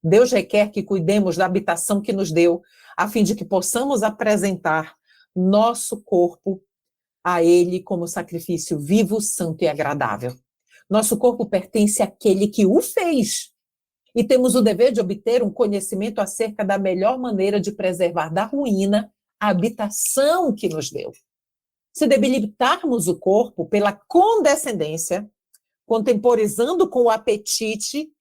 Deus requer que cuidemos da habitação que nos deu, a fim de que possamos apresentar nosso corpo a Ele como sacrifício vivo, santo e agradável. Nosso corpo pertence àquele que o fez. E temos o dever de obter um conhecimento acerca da melhor maneira de preservar da ruína a habitação que nos deu. Se debilitarmos o corpo pela condescendência, contemporizando com o apetite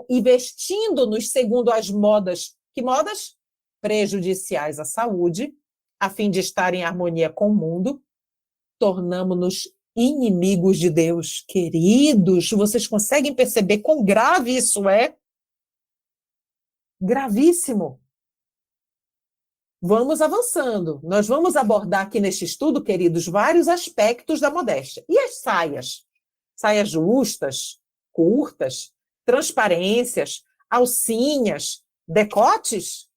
e vestindo-nos segundo as modas, que modas? Prejudiciais à saúde, a fim de estar em harmonia com o mundo, tornamo-nos inimigos de Deus. Queridos, vocês conseguem perceber quão grave isso é? Gravíssimo. Vamos avançando. Nós vamos abordar aqui neste estudo, queridos, vários aspectos da modéstia. E as saias? Saias justas, curtas, transparências, alcinhas, decotes?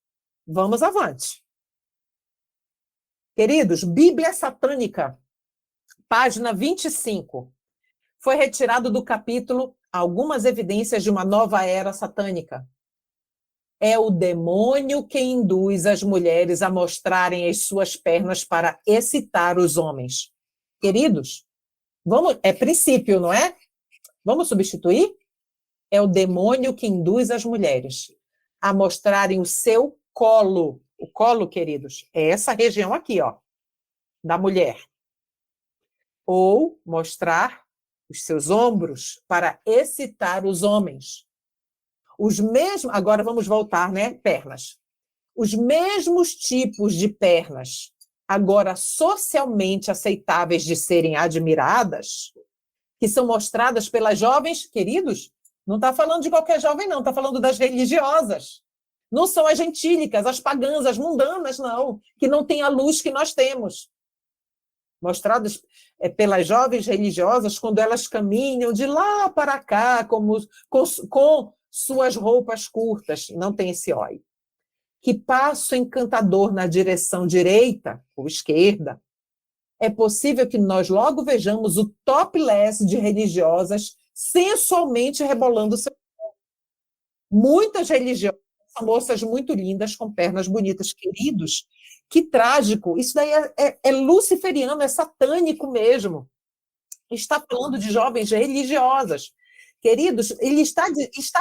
Vamos avante. Queridos, Bíblia Satânica, página 25. Foi retirado do capítulo Algumas Evidências de uma Nova Era Satânica. É o demônio que induz as mulheres a mostrarem as suas pernas para excitar os homens. Queridos, é princípio, não é? Vamos substituir? É o demônio que induz as mulheres a mostrarem o seu colo. O colo, queridos, é essa região aqui, ó, da mulher. Ou mostrar os seus ombros para excitar os homens. Agora vamos voltar, né? Pernas. Os mesmos tipos de pernas, agora socialmente aceitáveis de serem admiradas, que são mostradas pelas jovens, queridos, não está falando de qualquer jovem, não, está falando das religiosas. Não são as gentílicas, as pagãs, as mundanas, não, que não têm a luz que nós temos. Mostradas pelas jovens religiosas quando elas caminham de lá para cá, com suas roupas curtas, não tem esse óleo. Que passo encantador na direção direita ou esquerda, é possível que nós logo vejamos o topless de religiosas sensualmente rebolando seu corpo. Muitas religiosas são moças muito lindas, com pernas bonitas. Queridos, que trágico. Isso daí é luciferiano, é satânico mesmo. Está falando de jovens religiosas. Queridos, ele está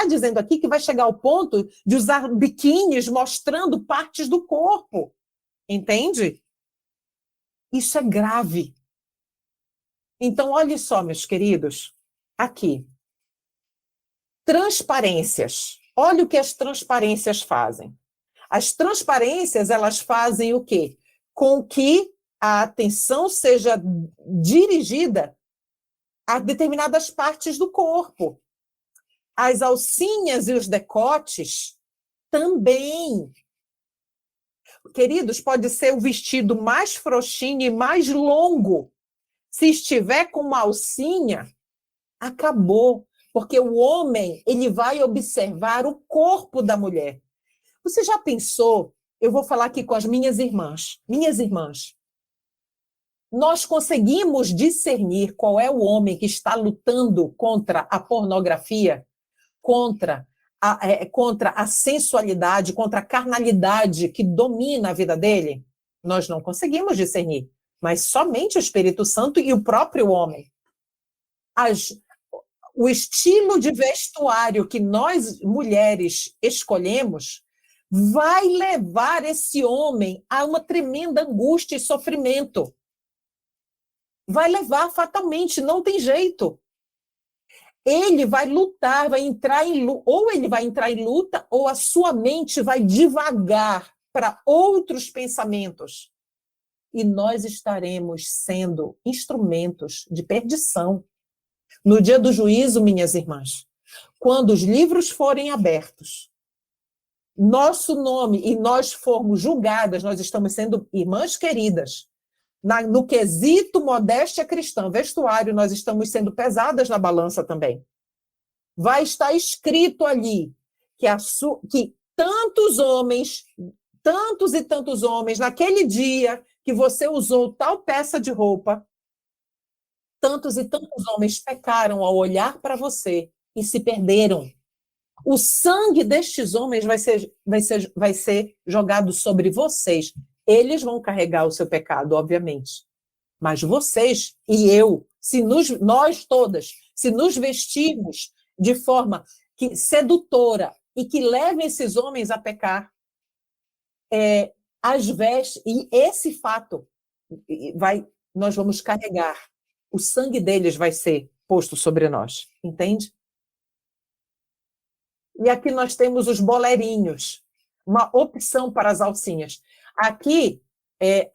dizendo aqui que vai chegar ao ponto de usar biquínis mostrando partes do corpo. Entende? Isso é grave. Então, olhe só, meus queridos, aqui. Transparências. Olha o que as transparências fazem. As transparências, elas fazem o quê? Com que a atenção seja dirigida a determinadas partes do corpo. As alcinhas e os decotes também. Queridos, pode ser o vestido mais frouxinho e mais longo. Se estiver com uma alcinha, acabou. Porque o homem, ele vai observar o corpo da mulher. Você já pensou? Eu vou falar aqui com as minhas irmãs. Minhas irmãs. Nós conseguimos discernir qual é o homem que está lutando contra a pornografia, contra a sensualidade, contra a carnalidade que domina a vida dele? Nós não conseguimos discernir, mas somente o Espírito Santo e o próprio homem. O estilo de vestuário que nós, mulheres, escolhemos vai levar esse homem a uma tremenda angústia e sofrimento. Vai levar fatalmente, não tem jeito. Ele vai lutar, vai entrar em luta, ou ele vai entrar em luta, ou a sua mente vai divagar para outros pensamentos. e nós estaremos sendo instrumentos de perdição. No dia do juízo, minhas irmãs, quando os livros forem abertos, nosso nome e nós formos julgadas, nós estamos sendo irmãs queridas, no quesito modéstia cristã, vestuário, nós estamos sendo pesadas na balança também. Vai estar escrito ali que tantos e tantos homens, naquele dia que você usou tal peça de roupa, tantos e tantos homens pecaram ao olhar para você e se perderam. O sangue destes homens vai ser jogado sobre vocês. Eles vão carregar o seu pecado, obviamente. Mas vocês e eu, nós todas, se nos vestirmos de forma sedutora e que leve esses homens a pecar, e esse fato nós vamos carregar. O sangue deles vai ser posto sobre nós, entende? E aqui nós temos os bolerinhos, uma opção para as alcinhas. Aqui,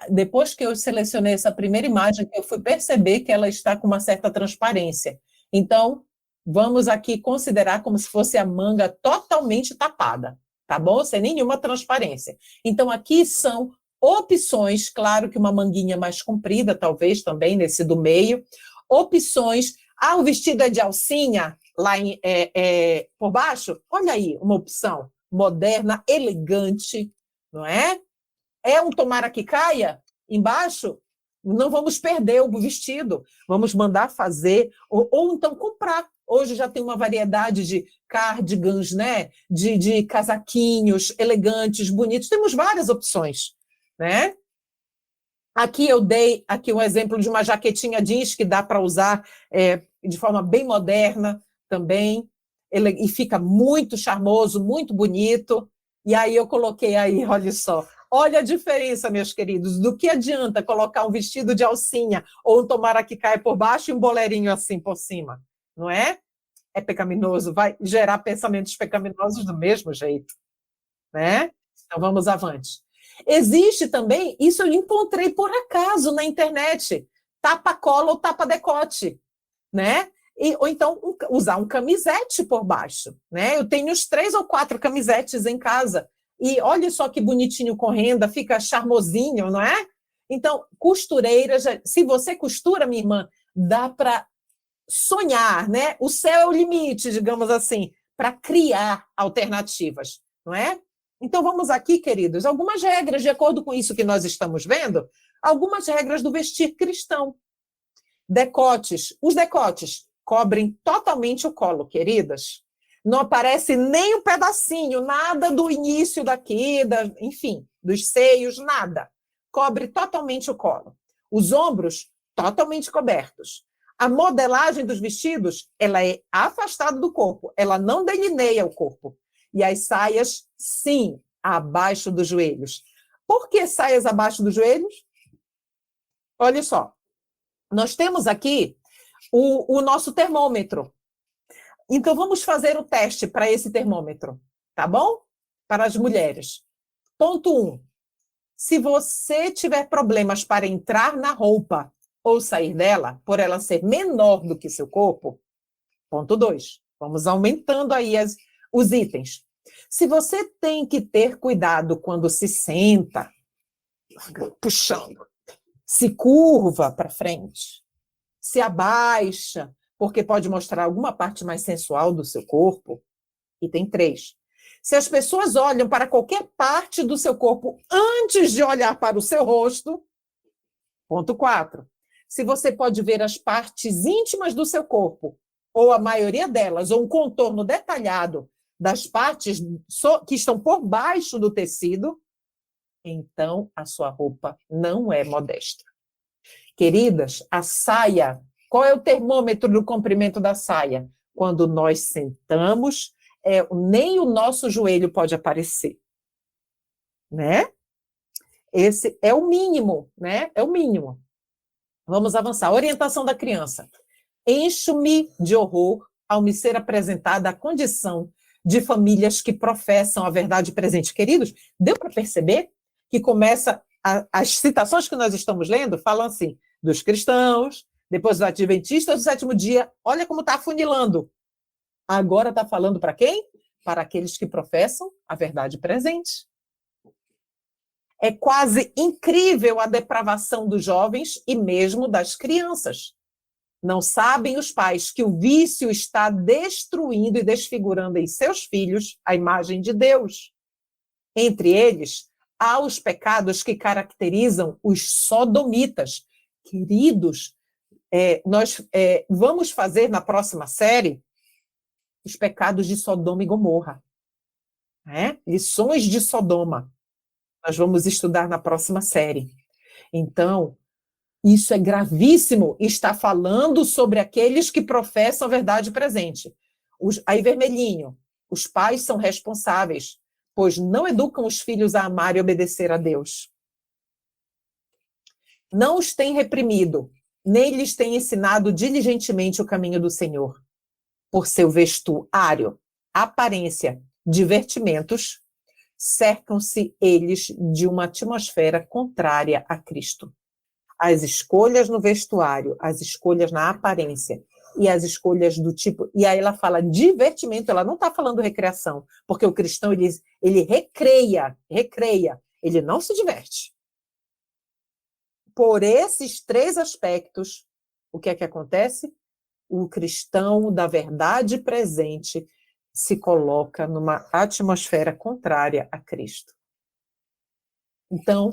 depois que eu selecionei essa primeira imagem, eu fui perceber que ela está com uma certa transparência. Então, vamos aqui considerar como se fosse a manga totalmente tapada, tá bom? Sem nenhuma transparência. Então, aqui são opções, claro que uma manguinha mais comprida, talvez também, nesse do meio. Opções. O vestido é de alcinha, lá por baixo? Olha aí, uma opção moderna, elegante, não é? É um tomara que caia embaixo? Não vamos perder o vestido, vamos mandar fazer, ou então comprar. Hoje já tem uma variedade de cardigans, né? De casaquinhos elegantes, bonitos, temos várias opções, né? Aqui eu dei um exemplo de uma jaquetinha jeans que dá para usar de forma bem moderna também, e fica muito charmoso, muito bonito. E aí eu coloquei aí, olha só, olha a diferença, meus queridos, do que adianta colocar um vestido de alcinha ou um tomara que caia por baixo e um bolerinho assim por cima, não é? É pecaminoso, vai gerar pensamentos pecaminosos do mesmo jeito, né? Então vamos avante. Existe também, isso eu encontrei por acaso na internet, tapa-cola ou tapa-decote, né? Ou então usar um camisete por baixo, né? Eu tenho uns 3 ou 4 camisetes em casa, e olha só que bonitinho com renda, fica charmosinho, não é? Então, costureira, se você costura, minha irmã, dá para sonhar, né? O céu é o limite, digamos assim, para criar alternativas, não é? Então, vamos aqui, queridos, algumas regras, de acordo com isso que nós estamos vendo, algumas regras do vestir cristão. Decotes. Os decotes cobrem totalmente o colo, queridas. Não aparece nem um pedacinho, nada do início daqui, enfim, dos seios, nada. Cobre totalmente o colo. Os ombros, totalmente cobertos. A modelagem dos vestidos, ela é afastada do corpo, ela não delineia o corpo. E as saias, sim, abaixo dos joelhos. Por que saias abaixo dos joelhos? Olha só, nós temos aqui o nosso termômetro. Então, vamos fazer o teste para esse termômetro, tá bom? Para as mulheres. Ponto 1. Se você tiver problemas para entrar na roupa ou sair dela, por ela ser menor do que seu corpo, ponto 2. Vamos aumentando aí os itens. Se você tem que ter cuidado quando se senta, puxando, se curva para frente, se abaixa, porque pode mostrar alguma parte mais sensual do seu corpo, item 3. Se as pessoas olham para qualquer parte do seu corpo antes de olhar para o seu rosto, ponto 4. Se você pode ver as partes íntimas do seu corpo, ou a maioria delas, ou um contorno detalhado das partes que estão por baixo do tecido, então a sua roupa não é modesta. Queridas, a saia, qual é o termômetro do comprimento da saia? Quando nós sentamos, nem o nosso joelho pode aparecer, né? Esse é o mínimo, né? É o mínimo. Vamos avançar. Orientação da criança. Encho-me de horror ao me ser apresentada a condição de famílias que professam a verdade presente. Queridos, deu para perceber que começa as citações que nós estamos lendo falam assim, dos cristãos, depois dos adventistas do sétimo dia, olha como está afunilando. Agora está falando para quem? Para aqueles que professam a verdade presente. É quase incrível a depravação dos jovens e mesmo das crianças. Não sabem os pais que o vício está destruindo e desfigurando em seus filhos a imagem de Deus. Entre eles, há os pecados que caracterizam os sodomitas. Queridos, nós vamos fazer na próxima série os pecados de Sodoma e Gomorra. Lições de Sodoma. Nós vamos estudar na próxima série. Então, isso é gravíssimo. Está falando sobre aqueles que professam a verdade presente. Aí, vermelhinho, os pais são responsáveis, pois não educam os filhos a amar e obedecer a Deus. Não os têm reprimido, nem lhes têm ensinado diligentemente o caminho do Senhor. Por seu vestuário, aparência, divertimentos, cercam-se eles de uma atmosfera contrária a Cristo. As escolhas no vestuário, as escolhas na aparência e as escolhas do tipo... E aí ela fala divertimento, ela não está falando recreação, porque o cristão, ele recreia, ele não se diverte. Por esses três aspectos, o que é que acontece? O cristão da verdade presente se coloca numa atmosfera contrária a Cristo. Então,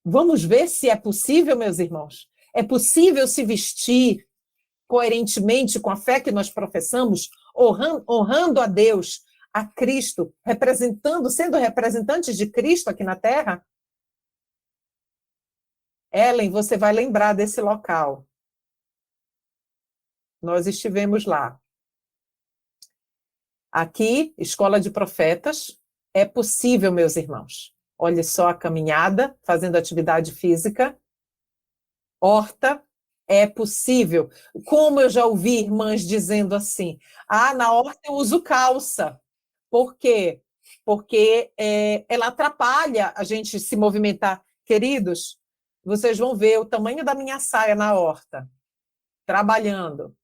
vamos ver se é possível, meus irmãos. É possível se vestir coerentemente com a fé que nós professamos, honrando a Deus, a Cristo, sendo representantes de Cristo aqui na Terra? Ellen, você vai lembrar desse local. Nós estivemos lá. Aqui, Escola de Profetas, é possível, meus irmãos. Olha só a caminhada, fazendo atividade física. Horta, é possível. Como eu já ouvi irmãs dizendo assim, na horta eu uso calça. Por quê? Porque ela atrapalha a gente se movimentar. Queridos, vocês vão ver o tamanho da minha saia na horta, trabalhando.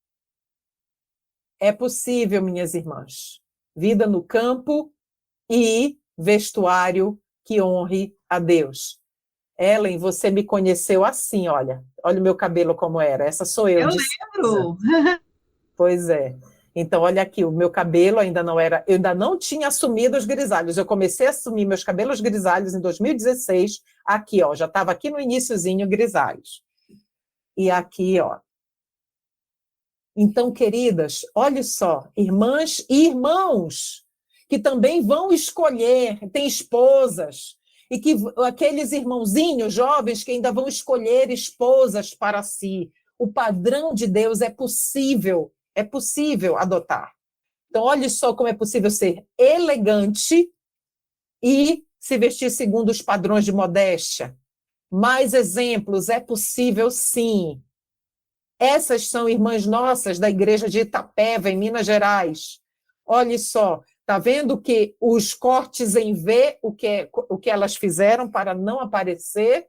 É possível, minhas irmãs. Vida no campo e vestuário que honre a Deus. Ellen, você me conheceu assim, olha. Olha o meu cabelo como era. Essa sou eu. Eu lembro. Pois é. Então, olha aqui, o meu cabelo ainda não era... Eu ainda não tinha assumido os grisalhos. Eu comecei a assumir meus cabelos grisalhos em 2016. Aqui, ó. Já estava aqui no iniciozinho grisalhos. E aqui, ó. Então, queridas, olha só, irmãs e irmãos que também vão escolher, tem esposas, e que aqueles irmãozinhos jovens que ainda vão escolher esposas para si. O padrão de Deus é possível adotar. Então, olha só como é possível ser elegante e se vestir segundo os padrões de modéstia. Mais exemplos, é possível sim. Essas são irmãs nossas da igreja de Itapeva, em Minas Gerais. Olha só, está vendo que os cortes em V, o que elas fizeram para não aparecer?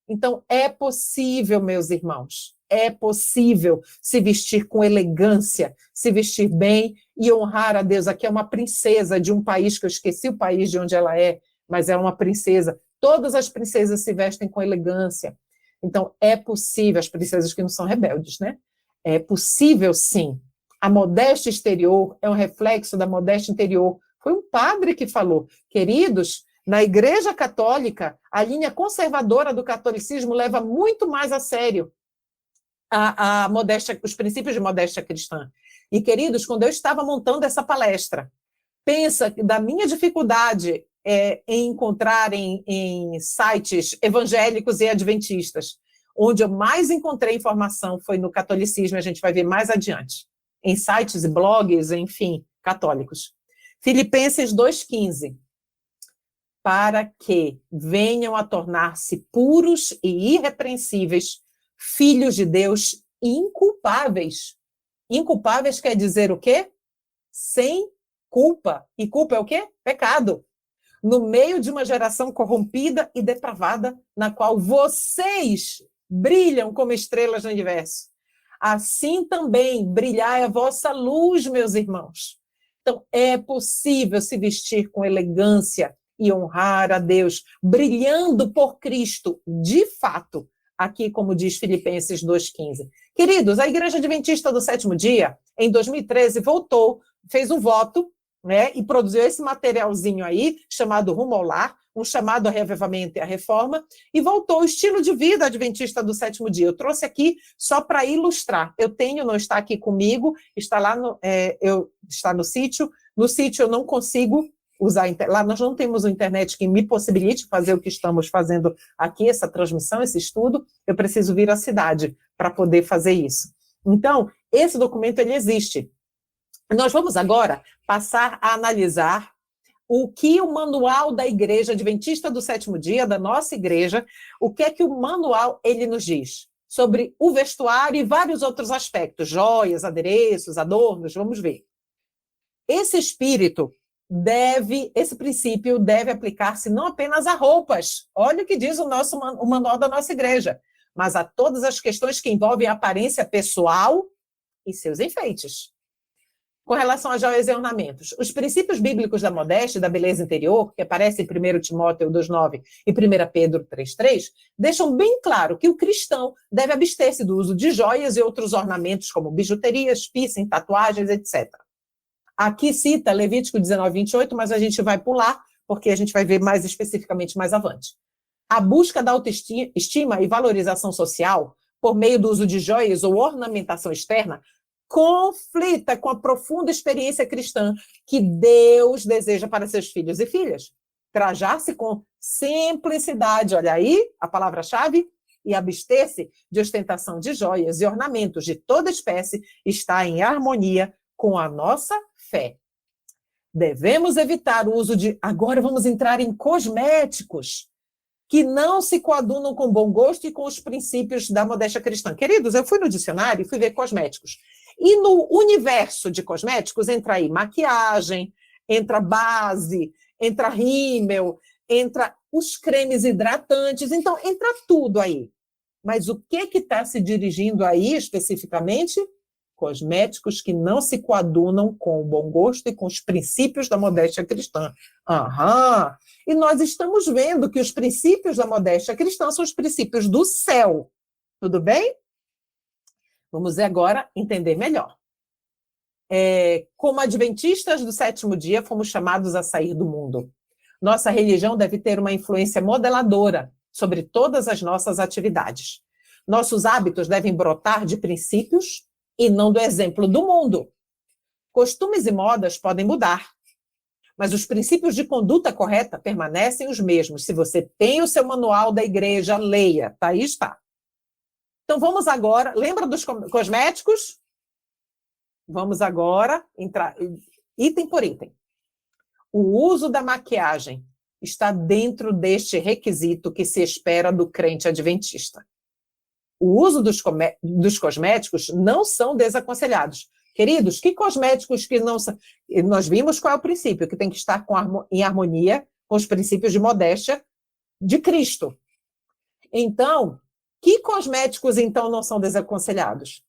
Então, é possível, meus irmãos, é possível se vestir com elegância, se vestir bem e honrar a Deus. Aqui é uma princesa de um país, que eu esqueci o país de onde ela é, mas é uma princesa. Todas as princesas se vestem com elegância. Então, é possível, as princesas que não são rebeldes, né? É possível, sim. A modéstia exterior é um reflexo da modéstia interior. Foi um padre que falou, queridos, na Igreja Católica, a linha conservadora do catolicismo leva muito mais a sério a modéstia, os princípios de modéstia cristã. E, queridos, quando eu estava montando essa palestra, pensa da minha dificuldade em encontrar em sites evangélicos e adventistas. Onde eu mais encontrei informação foi no catolicismo, a gente vai ver mais adiante. Em sites e blogs, enfim, católicos. Filipenses 2,15. Para que venham a tornar-se puros e irrepreensíveis, filhos de Deus inculpáveis. Inculpáveis quer dizer o quê? Sem culpa. E culpa é o quê? Pecado. no meio de uma geração corrompida e depravada, na qual vocês brilham como estrelas no universo. Assim também brilhai a vossa luz, meus irmãos. Então, é possível se vestir com elegância e honrar a Deus, brilhando por Cristo, de fato, aqui como diz Filipenses 2,15. Queridos, a Igreja Adventista do Sétimo Dia, em 2013, voltou, fez um voto, né, e produziu esse materialzinho aí, chamado Rumo ao Lar, um chamado a reavivamento e a reforma, e voltou o estilo de vida adventista do Sétimo Dia. Eu trouxe aqui só para ilustrar. Eu tenho, não está aqui comigo, está lá está no sítio. No sítio eu não consigo usar, lá nós não temos uma internet que me possibilite fazer o que estamos fazendo aqui, essa transmissão, esse estudo. Eu preciso vir à cidade para poder fazer isso. Então, esse documento, ele existe. Nós vamos agora passar a analisar o que o manual da Igreja Adventista do Sétimo Dia, da nossa igreja, o que é que o manual ele nos diz sobre o vestuário e vários outros aspectos, joias, adereços, adornos, vamos ver. Esse princípio deve aplicar-se não apenas a roupas, olha o que diz o manual da nossa igreja, mas a todas as questões que envolvem a aparência pessoal e seus enfeites. Com relação a joias e ornamentos, os princípios bíblicos da modéstia e da beleza interior, que aparecem em 1 Timóteo 2,9 e 1 Pedro 3,3, deixam bem claro que o cristão deve abster-se do uso de joias e outros ornamentos, como bijuterias, piercing, tatuagens, etc. Aqui cita Levítico 19:28, mas a gente vai pular, porque a gente vai ver mais especificamente mais avante. A busca da autoestima e valorização social, por meio do uso de joias ou ornamentação externa, conflita com a profunda experiência cristã que Deus deseja para seus filhos e filhas. Trajar-se com simplicidade, olha aí a palavra-chave, e abster-se de ostentação de joias e ornamentos de toda espécie está em harmonia com a nossa fé. Devemos evitar o uso de... Agora vamos entrar em cosméticos que não se coadunam com bom gosto e com os princípios da modéstia cristã. Queridos, eu fui no dicionário e fui ver cosméticos. E no universo de cosméticos entra aí maquiagem, entra base, entra rímel, entra os cremes hidratantes, então entra tudo aí. Mas o que está se dirigindo aí especificamente? Cosméticos que não se coadunam com o bom gosto e com os princípios da modéstia cristã. Aham! E nós estamos vendo que os princípios da modéstia cristã são os princípios do céu. Tudo bem? Vamos agora entender melhor. Como adventistas do sétimo dia, fomos chamados a sair do mundo. Nossa religião deve ter uma influência modeladora sobre todas as nossas atividades. Nossos hábitos devem brotar de princípios e não do exemplo do mundo. Costumes e modas podem mudar, mas os princípios de conduta correta permanecem os mesmos. Se você tem o seu manual da igreja, leia, tá? Aí está. Então vamos agora, lembra dos cosméticos? Vamos agora entrar item por item. O uso da maquiagem está dentro deste requisito que se espera do crente adventista. O uso dos cosméticos não são desaconselhados. Queridos, que cosméticos que não são... Nós vimos qual é o princípio, que tem que estar em harmonia com os princípios de modéstia de Cristo. Então, que cosméticos, então, não são desaconselhados?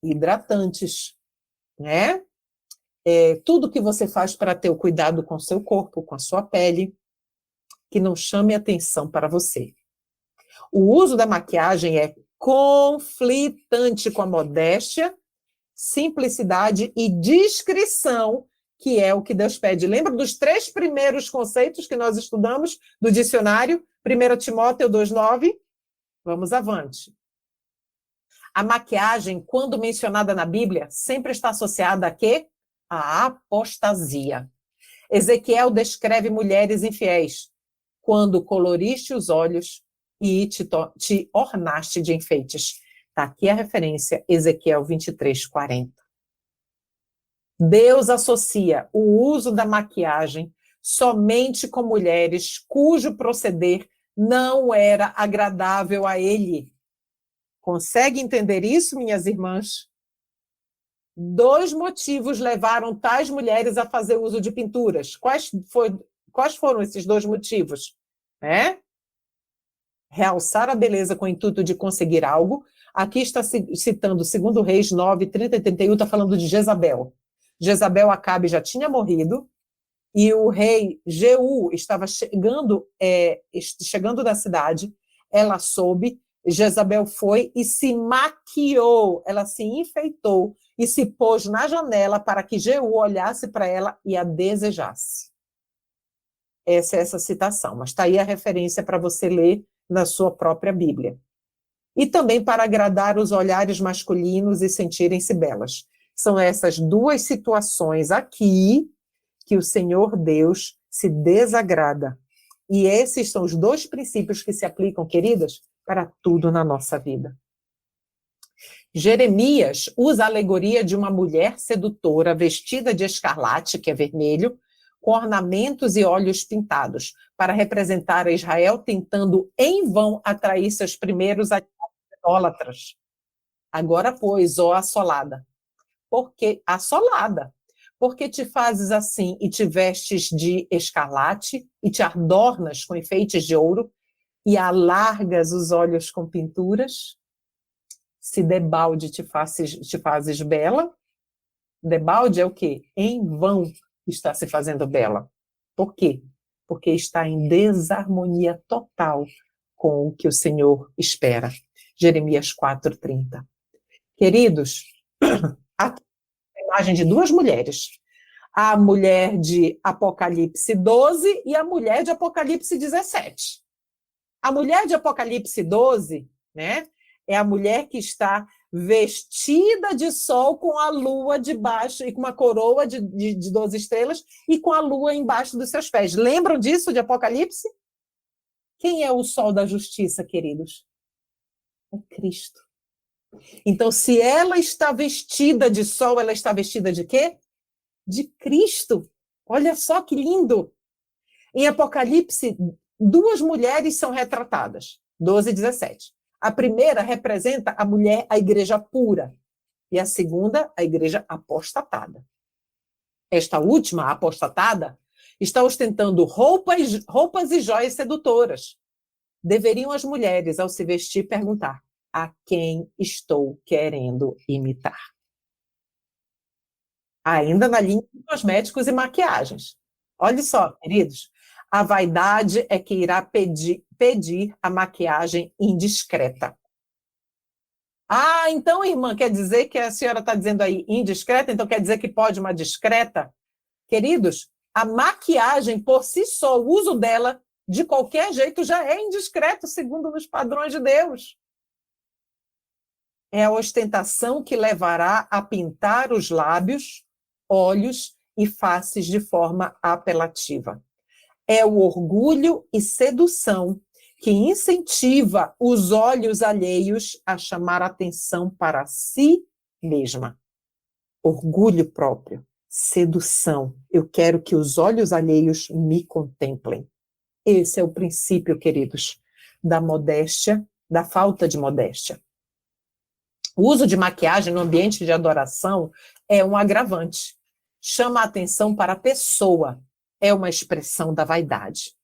Hidratantes, né? Tudo que você faz para ter o cuidado com o seu corpo, com a sua pele, que não chame atenção para você. O uso da maquiagem é conflitante com a modéstia, simplicidade e discrição, que é o que Deus pede. Lembra dos 3 primeiros conceitos que nós estudamos do dicionário? 1 Timóteo 2,9. Vamos avante. A maquiagem, quando mencionada na Bíblia, sempre está associada a quê? A apostasia. Ezequiel descreve mulheres infiéis, quando coloriste os olhos e te ornaste de enfeites. Está aqui a referência, Ezequiel 23:40. Deus associa o uso da maquiagem somente com mulheres cujo proceder não era agradável a ele. Consegue entender isso, minhas irmãs? 2 motivos levaram tais mulheres a fazer uso de pinturas. Quais foram esses dois motivos? Né? Realçar a beleza com o intuito de conseguir algo. Aqui está citando 2 Reis 9, 30 e 31, está falando de Jezabel. Jezabel, Acabe já tinha morrido, e o rei Jeú estava chegando da cidade, ela soube, Jezabel foi e se maquiou, ela se enfeitou e se pôs na janela para que Jeú olhasse para ela e a desejasse. Essa é essa citação, mas está aí a referência para você ler na sua própria Bíblia. E também para agradar os olhares masculinos e sentirem-se belas. São essas duas situações aqui que o Senhor Deus se desagrada. E esses são os dois princípios que se aplicam, queridas, para tudo na nossa vida. Jeremias usa a alegoria de uma mulher sedutora vestida de escarlate, que é vermelho, com ornamentos e olhos pintados, para representar a Israel tentando em vão atrair seus primeiros idólatras. Agora, pois, ó assolada, porque te fazes assim e te vestes de escarlate e te adornas com enfeites de ouro e alargas os olhos com pinturas? Se debalde te fazes bela, debalde é o quê? Em vão está se fazendo bela. Por quê? Porque está em desarmonia total com o que o Senhor espera. Jeremias 4:30. Queridos, aqui é a imagem de duas mulheres. A mulher de Apocalipse 12 e a mulher de Apocalipse 17. A mulher de Apocalipse 12, né, é a mulher que está vestida de sol com a lua debaixo e com uma coroa de 12 estrelas e com a lua embaixo dos seus pés. Lembram disso de Apocalipse? Quem é o sol da justiça, queridos? É Cristo. Então, se ela está vestida de sol, ela está vestida de quê? De Cristo. Olha só que lindo! Em Apocalipse, duas mulheres são retratadas, 12 e 17. A primeira representa a mulher, a igreja pura, e a segunda, a igreja apostatada. Esta última, a apostatada, está ostentando roupas e joias sedutoras. Deveriam as mulheres, ao se vestir, perguntar: a quem estou querendo imitar? Ainda na linha de cosméticos e maquiagens. Olha só, queridos, a vaidade é que irá pedir a maquiagem indiscreta. Ah, então, irmã, quer dizer que a senhora está dizendo aí indiscreta, então quer dizer que pode uma discreta? Queridos, a maquiagem por si só, o uso dela, de qualquer jeito, já é indiscreto, segundo os padrões de Deus. É a ostentação que levará a pintar os lábios, olhos e faces de forma apelativa. É o orgulho e sedução que incentiva os olhos alheios a chamar atenção para si mesma. Orgulho próprio, sedução. Eu quero que os olhos alheios me contemplem. Esse é o princípio, queridos, da modéstia, da falta de modéstia. O uso de maquiagem no ambiente de adoração é um agravante. Chama a atenção para a pessoa. É uma expressão da vaidade.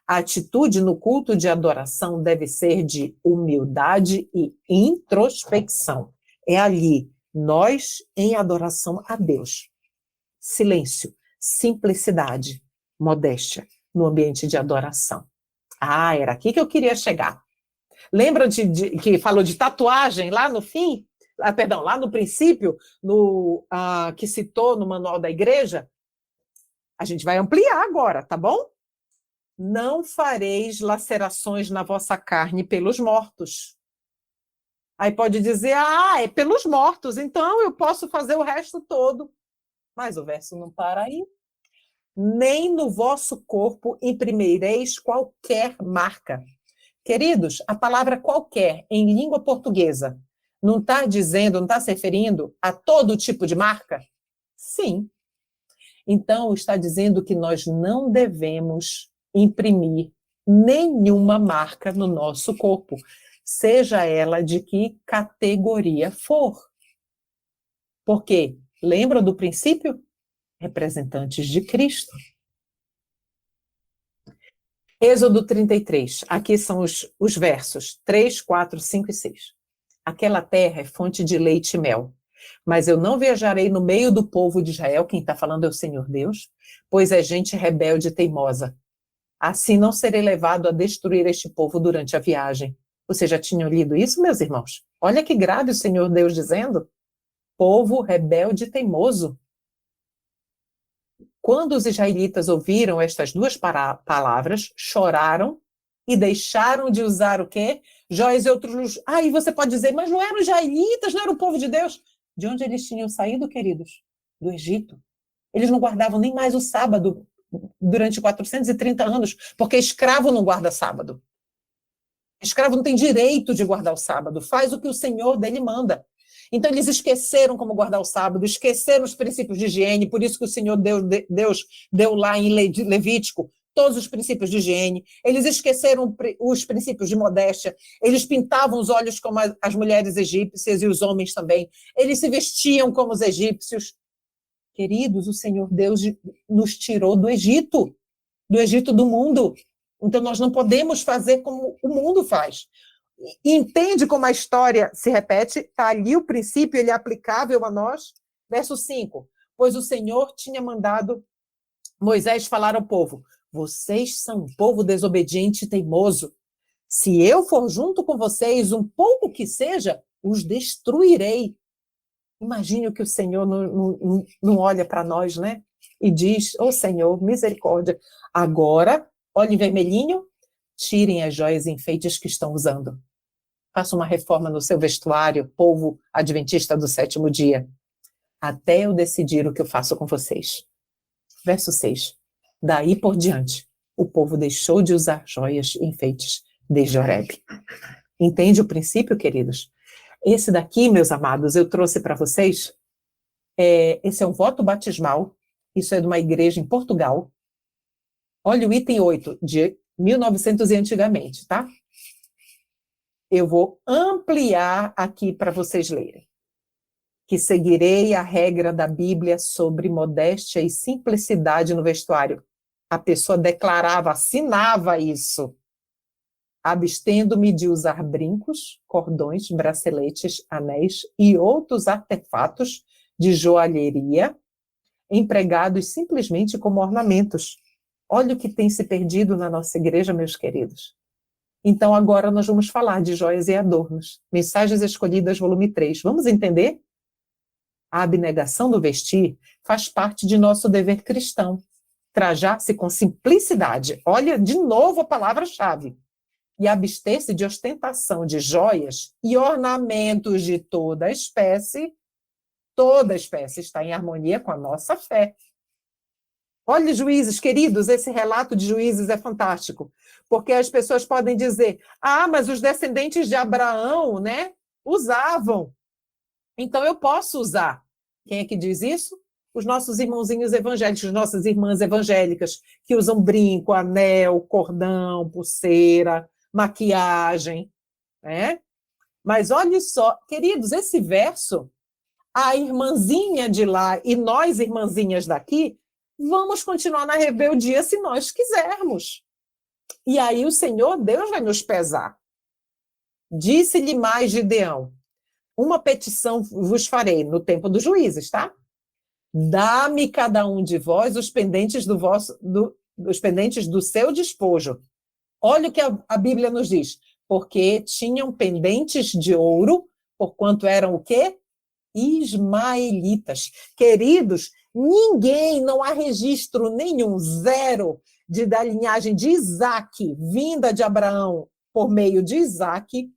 A atitude no culto de adoração deve ser de humildade e introspecção. É ali, nós em adoração a Deus. Silêncio, simplicidade, modéstia no ambiente de adoração. Ah, era aqui que eu queria chegar. Lembram que falou de tatuagem lá no fim? Lá no princípio, que citou no manual da igreja? A gente vai ampliar agora, tá bom? Não fareis lacerações na vossa carne pelos mortos. Aí pode dizer, é pelos mortos, então eu posso fazer o resto todo. Mas o verso não para aí. Nem no vosso corpo imprimireis qualquer marca. Queridos, a palavra qualquer em língua portuguesa não está se referindo a todo tipo de marca? Sim. Então, está dizendo que nós não devemos imprimir nenhuma marca no nosso corpo, seja ela de que categoria for. Por quê? Lembra do princípio? Representantes de Cristo. Êxodo 33, aqui são os versos 3, 4, 5 e 6. Aquela terra é fonte de leite e mel, mas eu não viajarei no meio do povo de Israel, quem está falando é o Senhor Deus, pois é gente rebelde e teimosa. Assim não serei levado a destruir este povo durante a viagem. Vocês já tinham lido isso, meus irmãos? Olha que grave o Senhor Deus dizendo. Povo rebelde e teimoso. Quando os israelitas ouviram estas duas palavras, choraram e deixaram de usar o quê? Joias e outros... Aí você pode dizer, mas não eram israelitas, não era o povo de Deus. De onde eles tinham saído, queridos? Do Egito. Eles não guardavam nem mais o sábado durante 430 anos, porque escravo não guarda sábado. Escravo não tem direito de guardar o sábado, faz o que o Senhor dele manda. Então, eles esqueceram como guardar o sábado, esqueceram os princípios de higiene, por isso que o Senhor Deus deu lá em Levítico todos os princípios de higiene. Eles esqueceram os princípios de modéstia, eles pintavam os olhos como as mulheres egípcias e os homens também. Eles se vestiam como os egípcios. Queridos, o Senhor Deus nos tirou do Egito do mundo. Então, nós não podemos fazer como o mundo faz. Entende como a história se repete? Está ali o princípio, ele é aplicável a nós. Verso 5. Pois o Senhor tinha mandado Moisés falar ao povo, vocês são um povo desobediente e teimoso. Se eu for junto com vocês, um pouco que seja, os destruirei. Imagine o que o Senhor não olha para nós, né? E diz, Senhor, misericórdia. Agora, olhe em vermelhinho, tirem as joias e enfeites que estão usando. Faça uma reforma no seu vestuário, povo adventista do sétimo dia, até eu decidir o que eu faço com vocês. Verso 6. Daí por diante, o povo deixou de usar joias e enfeites desde Horebe. Entende o princípio, queridos? Esse daqui, meus amados, eu trouxe para vocês, esse é um voto batismal, isso é de uma igreja em Portugal. Olha o item 8, de 1900 e antigamente, tá? Eu vou ampliar aqui para vocês lerem. Que seguirei a regra da Bíblia sobre modéstia e simplicidade no vestuário. A pessoa declarava, assinava isso. Abstendo-me de usar brincos, cordões, braceletes, anéis e outros artefatos de joalheria, empregados simplesmente como ornamentos. Olha o que tem se perdido na nossa igreja, meus queridos. Então, agora nós vamos falar de joias e adornos. Mensagens Escolhidas, volume 3. Vamos entender? A abnegação do vestir faz parte de nosso dever cristão. Trajar-se com simplicidade. Olha, de novo a palavra-chave. E abster-se de ostentação de joias e ornamentos de toda espécie está em harmonia com a nossa fé. Olha, Juízes, queridos, esse relato de Juízes é fantástico, porque as pessoas podem dizer, mas os descendentes de Abraão, né, usavam, então eu posso usar. Quem é que diz isso? Os nossos irmãozinhos evangélicos, nossas irmãs evangélicas, que usam brinco, anel, cordão, pulseira, maquiagem, né? Mas olha só, queridos, esse verso, a irmãzinha de lá e nós, irmãzinhas daqui, vamos continuar na rebeldia se nós quisermos. E aí o Senhor Deus vai nos pesar. Disse-lhe mais Gideão, uma petição vos farei no tempo dos juízes, tá? Dá-me cada um de vós os pendentes os pendentes do seu despojo. Olha o que a Bíblia nos diz. Porque tinham pendentes de ouro, porquanto eram o quê? Ismaelitas. Queridos, não há registro nenhum, zero, da linhagem de Isaque, vinda de Abraão por meio de Isaque.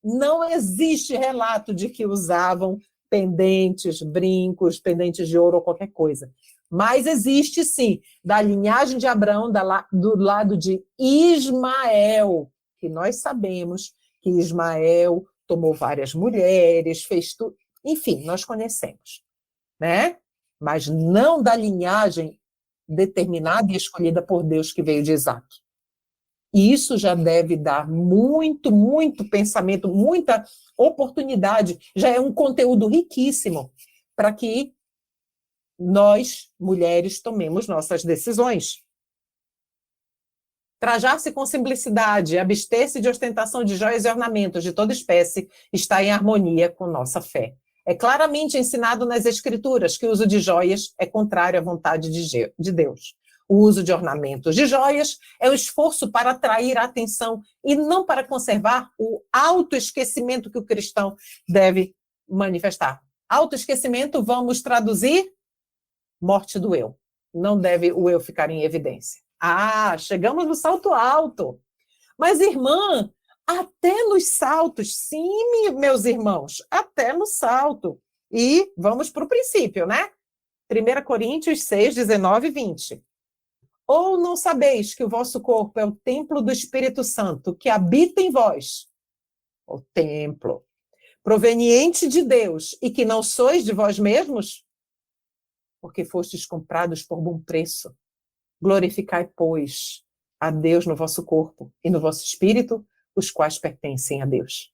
Não existe relato de que usavam pendentes, brincos, pendentes de ouro ou qualquer coisa. Mas existe, sim, da linhagem de Abraão, do lado de Ismael, que nós sabemos que Ismael tomou várias mulheres, fez tudo. Enfim, nós conhecemos, né? Mas não da linhagem determinada e escolhida por Deus que veio de Isaac. E isso já deve dar muito, muito pensamento, muita oportunidade, já é um conteúdo riquíssimo para que nós, mulheres, tomemos nossas decisões. Trajar-se com simplicidade, abster-se de ostentação de joias e ornamentos de toda espécie, está em harmonia com nossa fé. É claramente ensinado nas Escrituras que o uso de joias é contrário à vontade de Deus. O uso de ornamentos de joias é um esforço para atrair a atenção e não para conservar o autoesquecimento que o cristão deve manifestar. Autoesquecimento, vamos traduzir, morte do eu. Não deve o eu ficar em evidência. Ah, chegamos no salto alto. Mas, irmã, até nos saltos, sim, meus irmãos, até no salto. E vamos para o princípio, né? 1 Coríntios 6, 19 e 20. Ou não sabeis que o vosso corpo é o templo do Espírito Santo, que habita em vós? O templo. Proveniente de Deus, e que não sois de vós mesmos? Porque fostes comprados por bom preço. Glorificai, pois, a Deus no vosso corpo e no vosso espírito, os quais pertencem a Deus.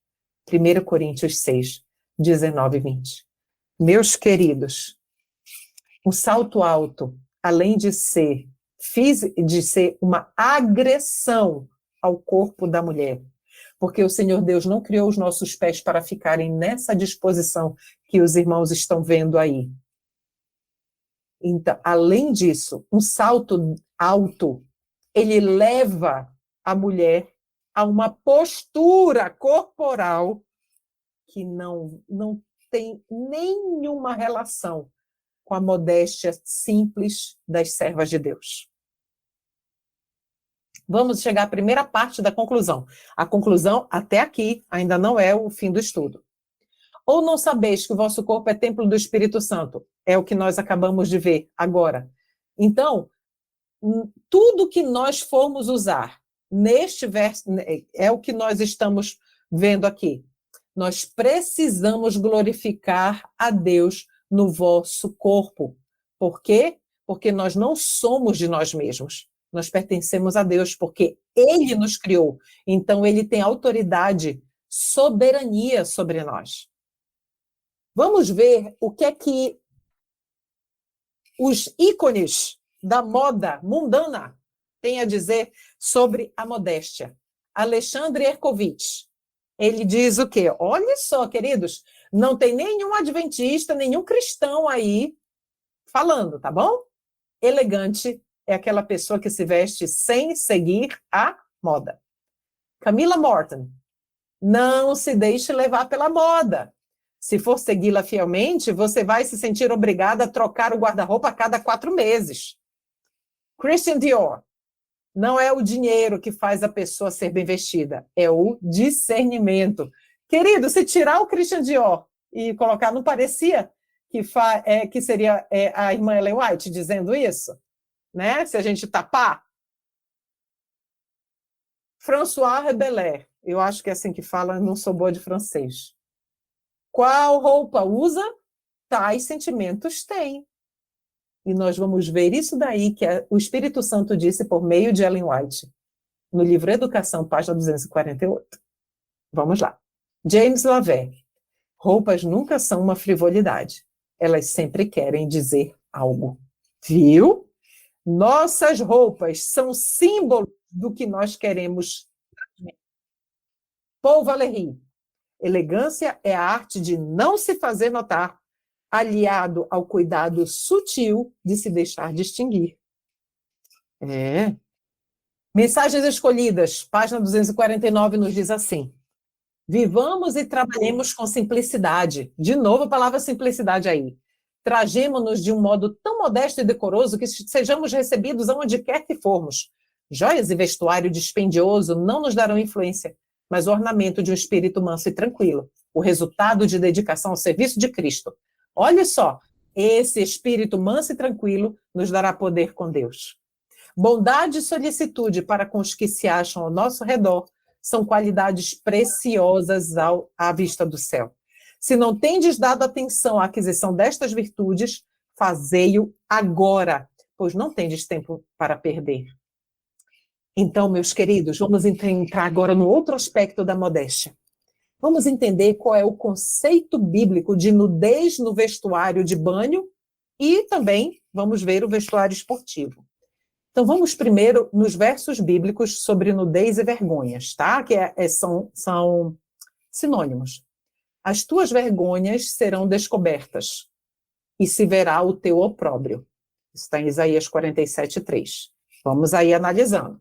1 Coríntios 6, 19 e 20. Meus queridos, o salto alto, além de ser uma agressão ao corpo da mulher, porque o Senhor Deus não criou os nossos pés para ficarem nessa disposição que os irmãos estão vendo aí. Então, além disso, um salto alto, ele leva a mulher a uma postura corporal que não tem nenhuma relação com a modéstia simples das servas de Deus. Vamos chegar à primeira parte da conclusão. A conclusão, até aqui, ainda não é o fim do estudo. Ou não sabeis que o vosso corpo é templo do Espírito Santo? É o que nós acabamos de ver agora. Então, tudo que nós formos usar neste verso, é o que nós estamos vendo aqui. Nós precisamos glorificar a Deus no vosso corpo. Por quê? Porque nós não somos de nós mesmos. Nós pertencemos a Deus, porque Ele nos criou. Então, Ele tem autoridade, soberania sobre nós. Vamos ver o que é que os ícones da moda mundana têm a dizer sobre a modéstia. Alexandre Herkovitch, ele diz o quê? Olha só, queridos, não tem nenhum adventista, nenhum cristão aí falando, tá bom? Elegante é aquela pessoa que se veste sem seguir a moda. Camilla Morton, não se deixe levar pela moda. Se for segui-la fielmente, você vai se sentir obrigada a trocar o guarda-roupa a cada 4 meses. Christian Dior, não é o dinheiro que faz a pessoa ser bem vestida, é o discernimento. Querido, se tirar o Christian Dior e colocar, não parecia que seria a irmã Ellen White dizendo isso? Né? Se a gente tapar. François Rabelais, eu acho que é assim que fala, não sou boa de francês. Qual roupa usa? Tais sentimentos tem. E nós vamos ver isso daí que o Espírito Santo disse por meio de Ellen White, no livro Educação, página 248. Vamos lá. James Laverne. Roupas nunca são uma frivolidade. Elas sempre querem dizer algo. Viu? Nossas roupas são símbolo do que nós queremos. Paul Valéry. Elegância é a arte de não se fazer notar, aliado ao cuidado sutil de se deixar distinguir. Mensagens Escolhidas, página 249, nos diz assim: vivamos e trabalhemos com simplicidade. De novo a palavra simplicidade aí. Trajemo-nos de um modo tão modesto e decoroso que sejamos recebidos aonde quer que formos. Joias e vestuário dispendioso não nos darão influência, mas o ornamento de um espírito manso e tranquilo, o resultado de dedicação ao serviço de Cristo. Olha só, esse espírito manso e tranquilo nos dará poder com Deus. Bondade e solicitude para com os que se acham ao nosso redor são qualidades preciosas à vista do céu. Se não tendes dado atenção à aquisição destas virtudes, fazei-o agora, pois não tendes tempo para perder. Então, meus queridos, vamos entrar agora no outro aspecto da modéstia. Vamos entender qual é o conceito bíblico de nudez no vestuário de banho e também vamos ver o vestuário esportivo. Então, vamos primeiro nos versos bíblicos sobre nudez e vergonhas, tá? Que são sinônimos. As tuas vergonhas serão descobertas, e se verá o teu opróbrio. Isso está em Isaías 47:3. Vamos aí analisando.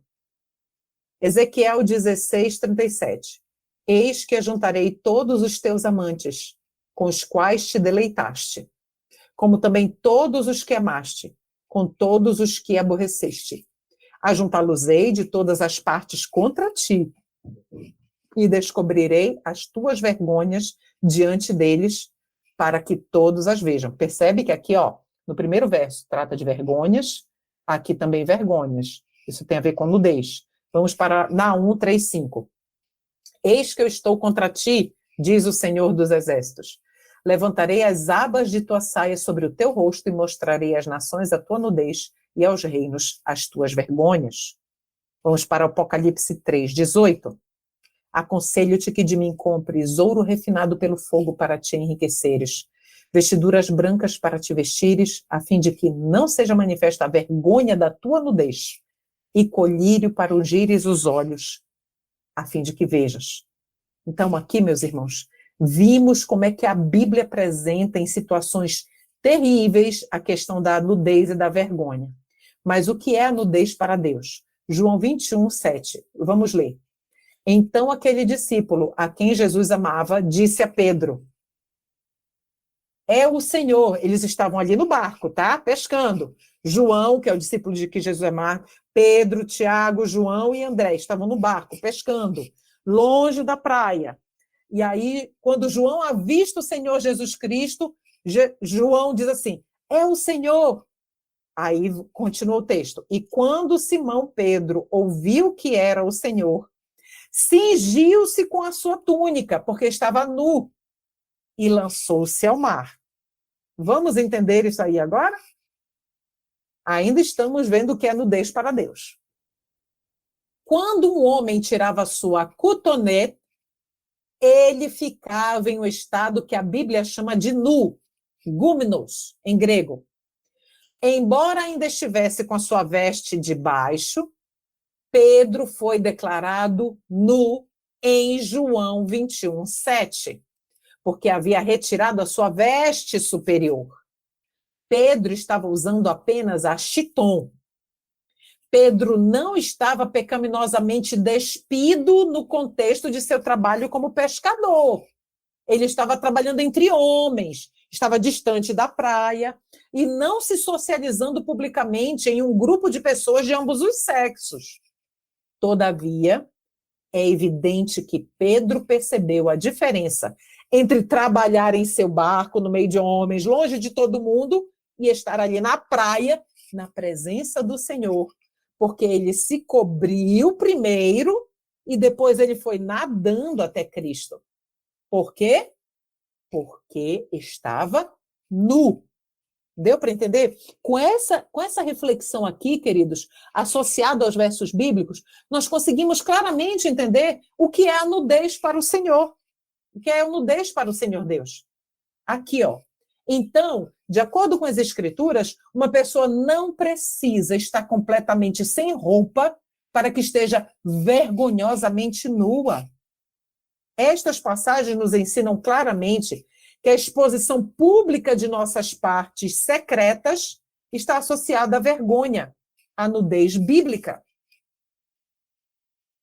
Ezequiel 16:37. Eis que ajuntarei todos os teus amantes, com os quais te deleitaste, como também todos os que amaste, com todos os que aborreceste. Ajuntá-los-ei de todas as partes contra ti, e descobrirei as tuas vergonhas diante deles, para que todos as vejam. Percebe que aqui, ó, no primeiro verso, trata de vergonhas, aqui também vergonhas. Isso tem a ver com nudez. Vamos para Naum 3:5. Eis que eu estou contra ti, diz o Senhor dos Exércitos. Levantarei as abas de tua saia sobre o teu rosto e mostrarei às nações a tua nudez e aos reinos as tuas vergonhas. Vamos para Apocalipse 3:18. Aconselho-te que de mim compres ouro refinado pelo fogo para te enriqueceres, vestiduras brancas para te vestires, a fim de que não seja manifesta a vergonha da tua nudez, e colírio para ungires os olhos, a fim de que vejas. Então, aqui, meus irmãos, vimos como é que a Bíblia apresenta em situações terríveis a questão da nudez e da vergonha. Mas o que é a nudez para Deus? João 21:7. Vamos ler. Então aquele discípulo, a quem Jesus amava, disse a Pedro: é o Senhor. Eles estavam ali no barco, tá? Pescando. João, que é o discípulo de que Jesus amava, Pedro, Tiago, João e André estavam no barco, pescando, longe da praia. E aí, quando João avista o Senhor Jesus Cristo, João diz assim: é o Senhor. Aí continua o texto. E quando Simão Pedro ouviu que era o Senhor, cingiu-se com a sua túnica, porque estava nu, e lançou-se ao mar. Vamos entender isso aí agora? Ainda estamos vendo o que é nudez para Deus. Quando um homem tirava sua cotonete, ele ficava em um estado que a Bíblia chama de nu, gúmenos, em grego. Embora ainda estivesse com a sua veste de baixo, Pedro foi declarado nu em João 21:7, porque havia retirado a sua veste superior. Pedro estava usando apenas a chiton. Pedro não estava pecaminosamente despido no contexto de seu trabalho como pescador. Ele estava trabalhando entre homens, estava distante da praia e não se socializando publicamente em um grupo de pessoas de ambos os sexos. Todavia, é evidente que Pedro percebeu a diferença entre trabalhar em seu barco, no meio de homens, longe de todo mundo, e estar ali na praia, na presença do Senhor, porque ele se cobriu primeiro e depois ele foi nadando até Cristo. Por quê? Porque estava nu. Deu para entender? Com essa reflexão aqui, queridos, associado aos versos bíblicos, nós conseguimos claramente entender o que é a nudez para o Senhor. O que é a nudez para o Senhor Deus. Aqui, ó. Então, de acordo com as Escrituras, uma pessoa não precisa estar completamente sem roupa para que esteja vergonhosamente nua. Estas passagens nos ensinam claramente que a exposição pública de nossas partes secretas está associada à vergonha, à nudez bíblica.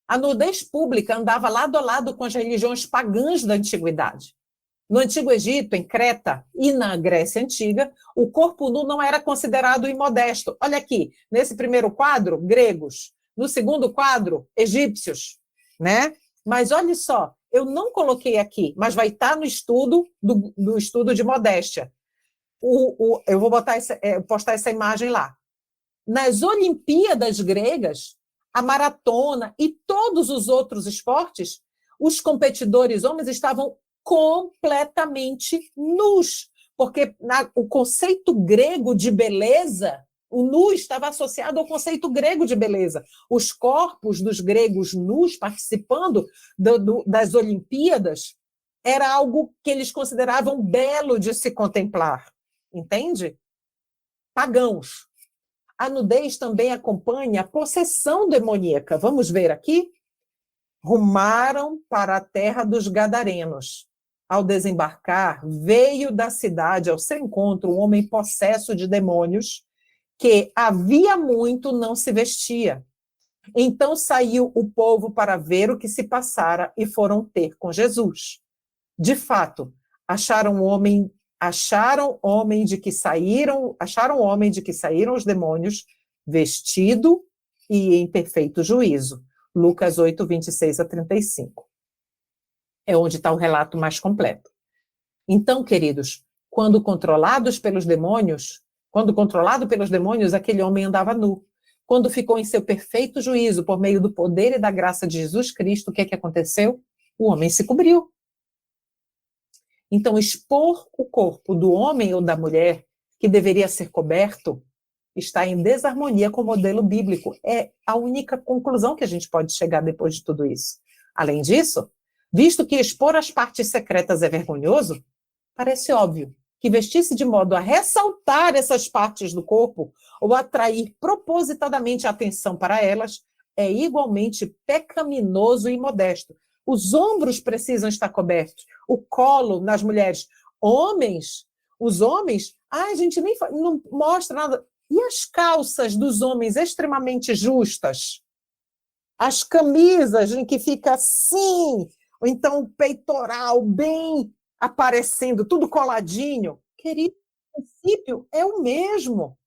A nudez pública andava lado a lado com as religiões pagãs da antiguidade. No Antigo Egito, em Creta e na Grécia Antiga, o corpo nu não era considerado imodesto. Olha aqui, nesse primeiro quadro, gregos. No segundo quadro, egípcios, né? Mas olha só, eu não coloquei aqui, mas vai estar no estudo do estudo de modéstia. Eu vou postar essa imagem lá. Nas Olimpíadas gregas, a maratona e todos os outros esportes, os competidores homens estavam completamente nus, porque o conceito grego de beleza, o nu estava associado ao conceito grego de beleza. Os corpos dos gregos nus participando das Olimpíadas era algo que eles consideravam belo de se contemplar, entende? Pagãos. A nudez também acompanha a possessão demoníaca. Vamos ver aqui? Rumaram para a terra dos Gadarenos. Ao desembarcar, veio da cidade ao seu encontro um homem possesso de demônios, que havia muito não se vestia. Então saiu o povo para ver o que se passara e foram ter com Jesus. De fato, acharam homem de que saíram os demônios, vestido e em perfeito juízo. Lucas 8, 26 a 35. É onde está o relato mais completo. Então, queridos, quando controlado pelos demônios, aquele homem andava nu. Quando ficou em seu perfeito juízo por meio do poder e da graça de Jesus Cristo, o que é que aconteceu? O homem se cobriu. Então, expor o corpo do homem ou da mulher, que deveria ser coberto, está em desarmonia com o modelo bíblico. É a única conclusão que a gente pode chegar depois de tudo isso. Além disso, visto que expor as partes secretas é vergonhoso, parece óbvio que vestir-se de modo a ressaltar essas partes do corpo ou atrair propositadamente a atenção para elas é igualmente pecaminoso e imodesto. Os ombros precisam estar cobertos, o colo nas mulheres. Os homens, a gente nem não mostra nada. E as calças dos homens extremamente justas? As camisas em que fica assim, ou então o peitoral bem aparecendo, tudo coladinho. Querido, o princípio é o mesmo.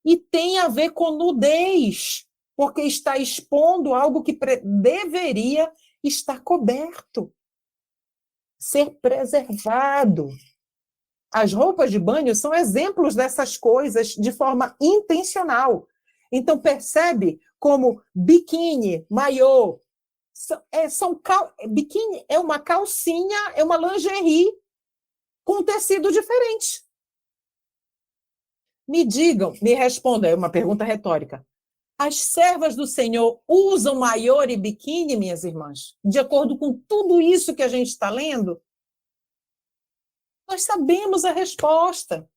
E tem a ver com nudez, porque está expondo algo que deveria estar coberto, ser preservado. As roupas de banho são exemplos dessas coisas de forma intencional. Então, percebe como biquíni, maiô, biquíni é uma calcinha, é uma lingerie com tecido diferente. Me respondam, é uma pergunta retórica. As servas do Senhor usam maiô e biquíni, minhas irmãs? De acordo com tudo isso que a gente está lendo? Nós sabemos a resposta.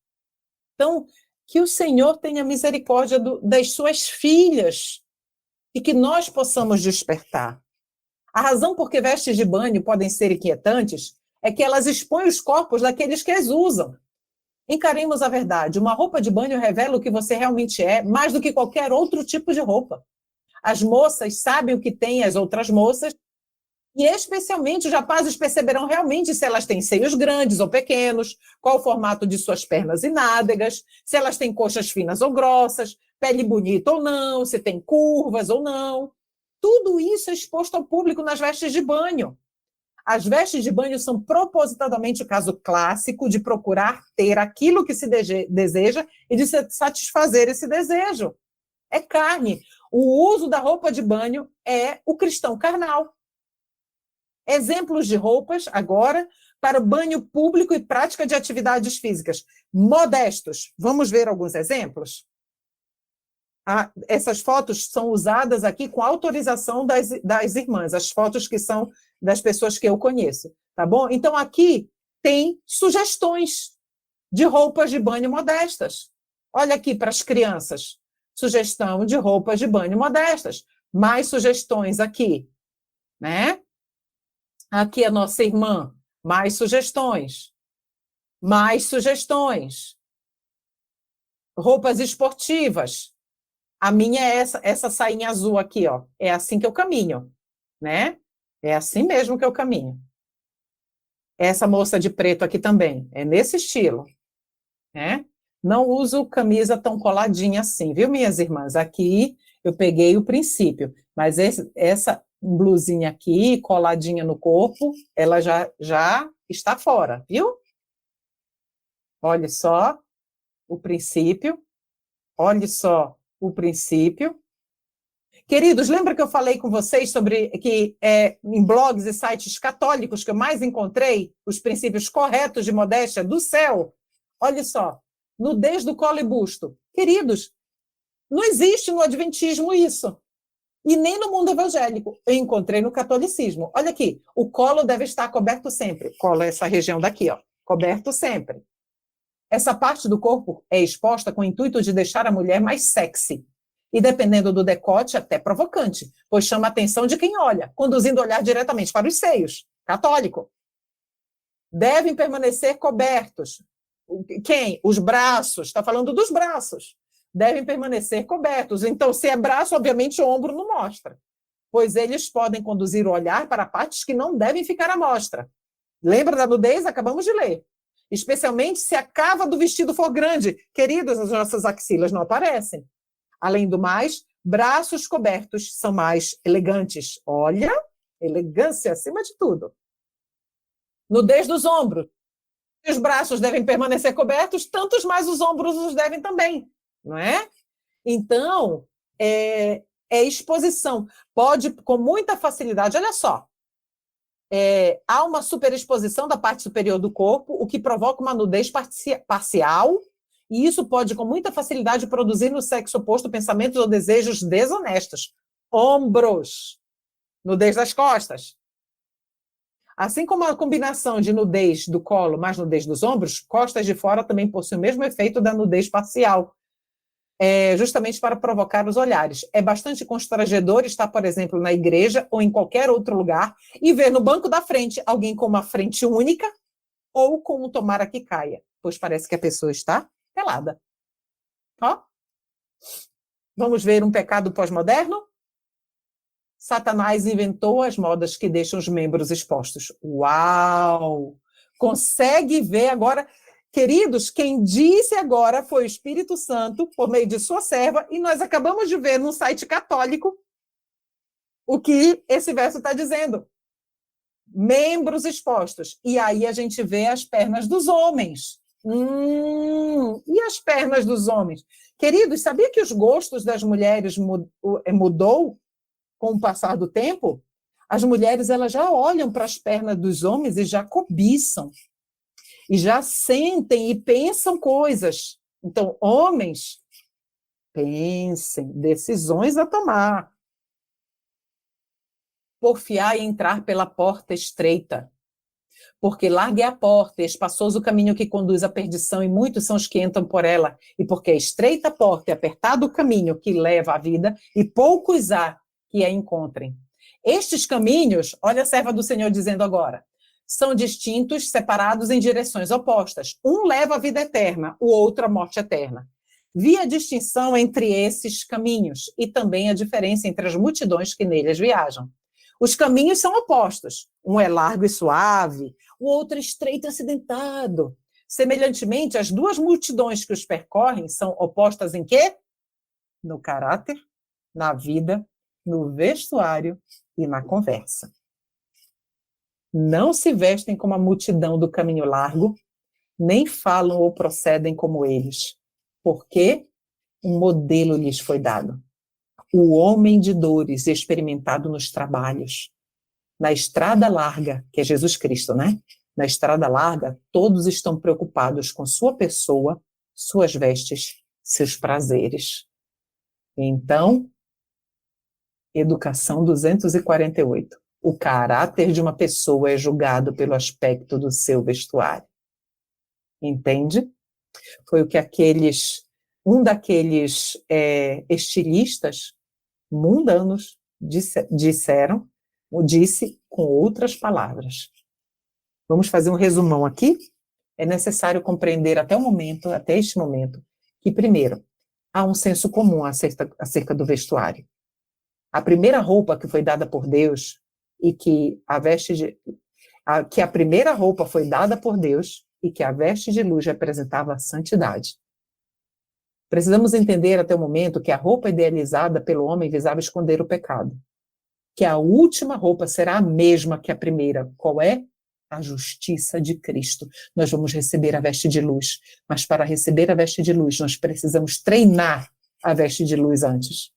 Então, que o Senhor tenha misericórdia das suas filhas e que nós possamos despertar. A razão por que vestes de banho podem ser inquietantes é que elas expõem os corpos daqueles que as usam. Encaremos a verdade. Uma roupa de banho revela o que você realmente é, mais do que qualquer outro tipo de roupa. As moças sabem o que têm as outras moças, e especialmente os rapazes perceberão realmente se elas têm seios grandes ou pequenos, qual o formato de suas pernas e nádegas, se elas têm coxas finas ou grossas, pele bonita ou não, se tem curvas ou não. Tudo isso é exposto ao público nas vestes de banho. As vestes de banho são propositadamente o caso clássico de procurar ter aquilo que se deseja e de satisfazer esse desejo. É carne. O uso da roupa de banho é o cristão carnal. Exemplos de roupas, agora, para o banho público e prática de atividades físicas. Modestos. Vamos ver alguns exemplos? Essas fotos são usadas aqui com autorização das irmãs, as fotos que são das pessoas que eu conheço, tá bom? Então, aqui tem sugestões de roupas de banho modestas. Olha aqui para as crianças. Sugestão de roupas de banho modestas. Mais sugestões aqui, né? Aqui a nossa irmã. Mais sugestões. Mais sugestões. Roupas esportivas. A minha é essa sainha azul aqui, ó. É assim que eu caminho, né? É assim mesmo que eu caminho. Essa moça de preto aqui também, é nesse estilo, né? Não uso camisa tão coladinha assim, viu, minhas irmãs? Aqui eu peguei o princípio, mas essa blusinha aqui, coladinha no corpo, ela já está fora, viu? Olha só o princípio, olha só o princípio. Queridos, lembra que eu falei com vocês sobre que em blogs e sites católicos que eu mais encontrei os princípios corretos de modéstia do céu? Olha só, nudez do colo e busto. Queridos, não existe no adventismo isso. E nem no mundo evangélico. Eu encontrei no catolicismo. Olha aqui, o colo deve estar coberto sempre. Colo é essa região daqui, ó, coberto sempre. Essa parte do corpo é exposta com o intuito de deixar a mulher mais sexy. E dependendo do decote, até provocante, pois chama a atenção de quem olha, conduzindo o olhar diretamente para os seios. Católico. Devem permanecer cobertos. Quem? Os braços. Está falando dos braços. Devem permanecer cobertos. Então, se é braço, obviamente o ombro não mostra, pois eles podem conduzir o olhar para partes que não devem ficar à mostra. Lembra da nudez? Acabamos de ler. Especialmente se a cava do vestido for grande. Queridas, as nossas axilas não aparecem. Além do mais, braços cobertos são mais elegantes. Olha, elegância acima de tudo. Nudez dos ombros. Os braços devem permanecer cobertos, tantos mais os ombros os devem também, não é? Então, é exposição. Pode, com muita facilidade, olha só, há uma superexposição da parte superior do corpo, o que provoca uma nudez parcial, e isso pode, com muita facilidade, produzir no sexo oposto pensamentos ou desejos desonestos. Ombros, nudez das costas. Assim como a combinação de nudez do colo mais nudez dos ombros, costas de fora também possui o mesmo efeito da nudez parcial, justamente para provocar os olhares. É bastante constrangedor estar, por exemplo, na igreja ou em qualquer outro lugar e ver no banco da frente alguém com uma frente única ou com um tomara que caia, pois parece que a pessoa está pelada. Ó. Vamos ver um pecado pós-moderno? Satanás inventou as modas que deixam os membros expostos. Uau! Consegue ver agora? Queridos, quem disse agora foi o Espírito Santo, por meio de sua serva, e nós acabamos de ver num site católico o que esse verso está dizendo. Membros expostos. E aí a gente vê as pernas dos homens. E as pernas dos homens? Queridos, sabia que os gostos das mulheres mudou com o passar do tempo? As mulheres elas já olham para as pernas dos homens e já cobiçam. E já sentem e pensam coisas. Então, homens, pensem, decisões a tomar. Porfiar e entrar pela porta estreita. Porque larga é a porta, e espaçoso o caminho que conduz à perdição, e muitos são os que entram por ela. E porque é estreita a porta e apertado o caminho que leva à vida, e poucos há que a encontrem. Estes caminhos, olha a serva do Senhor dizendo agora, são distintos, separados em direções opostas. Um leva à vida eterna, o outro à morte eterna. Vi a distinção entre esses caminhos e também a diferença entre as multidões que neles viajam. Os caminhos são opostos. Um é largo e suave, o outro é estreito e acidentado. Semelhantemente, as duas multidões que os percorrem são opostas em quê? No caráter, na vida, no vestuário e na conversa. Não se vestem como a multidão do caminho largo, nem falam ou procedem como eles, porque um modelo lhes foi dado. O homem de dores experimentado nos trabalhos. Na estrada larga, que é Jesus Cristo, né? Na estrada larga, todos estão preocupados com sua pessoa, suas vestes, seus prazeres. Então, Educação 248. O caráter de uma pessoa é julgado pelo aspecto do seu vestuário. Entende? Foi o que um daqueles estilistas mundanos disse com outras palavras. Vamos fazer um resumão aqui? É necessário compreender até este momento, que primeiro, há um senso comum acerca do vestuário. A primeira roupa que foi dada por Deus e que a primeira roupa foi dada por Deus e que a veste de luz representava a santidade. Precisamos entender até o momento que a roupa idealizada pelo homem visava esconder o pecado. Que a última roupa será a mesma que a primeira. Qual é? A justiça de Cristo. Nós vamos receber a veste de luz, mas para receber a veste de luz, nós precisamos treinar a veste de luz antes.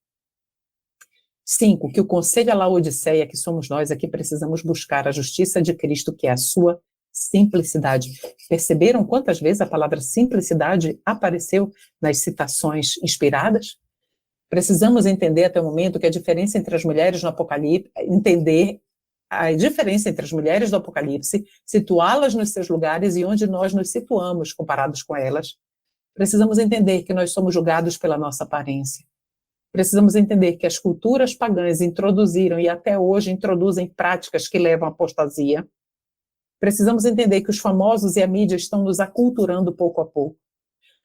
5, que o conselho à Laodiceia, que somos nós, aqui precisamos buscar a justiça de Cristo, que é a sua simplicidade. Perceberam quantas vezes a palavra simplicidade apareceu nas citações inspiradas? Precisamos entender até o momento que a diferença entre as mulheres no Apocalipse, entender a diferença entre as mulheres do Apocalipse, situá-las nos seus lugares e onde nós nos situamos comparados com elas. Precisamos entender que nós somos julgados pela nossa aparência. Precisamos entender que as culturas pagãs introduziram e até hoje introduzem práticas que levam à apostasia. Precisamos entender que os famosos e a mídia estão nos aculturando pouco a pouco.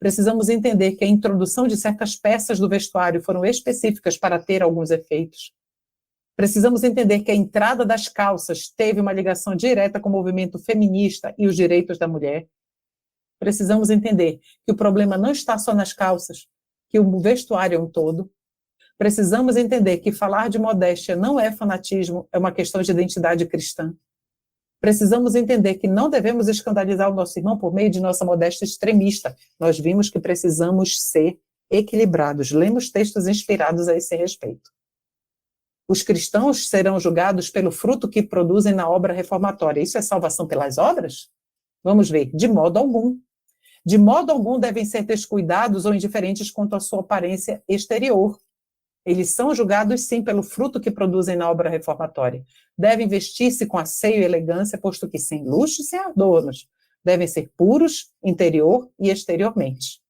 Precisamos entender que a introdução de certas peças do vestuário foram específicas para ter alguns efeitos. Precisamos entender que a entrada das calças teve uma ligação direta com o movimento feminista e os direitos da mulher. Precisamos entender que o problema não está só nas calças, que o vestuário é um todo. Precisamos entender que falar de modéstia não é fanatismo, é uma questão de identidade cristã. Precisamos entender que não devemos escandalizar o nosso irmão por meio de nossa modéstia extremista. Nós vimos que precisamos ser equilibrados. Lemos textos inspirados a esse respeito. Os cristãos serão julgados pelo fruto que produzem na obra reformatória. Isso é salvação pelas obras? Vamos ver. De modo algum. De modo algum devem ser descuidados ou indiferentes quanto à sua aparência exterior. Eles são julgados, sim, pelo fruto que produzem na obra reformatória. Devem vestir-se com asseio e elegância, posto que sem luxo e sem adornos. Devem ser puros, interior e exteriormente.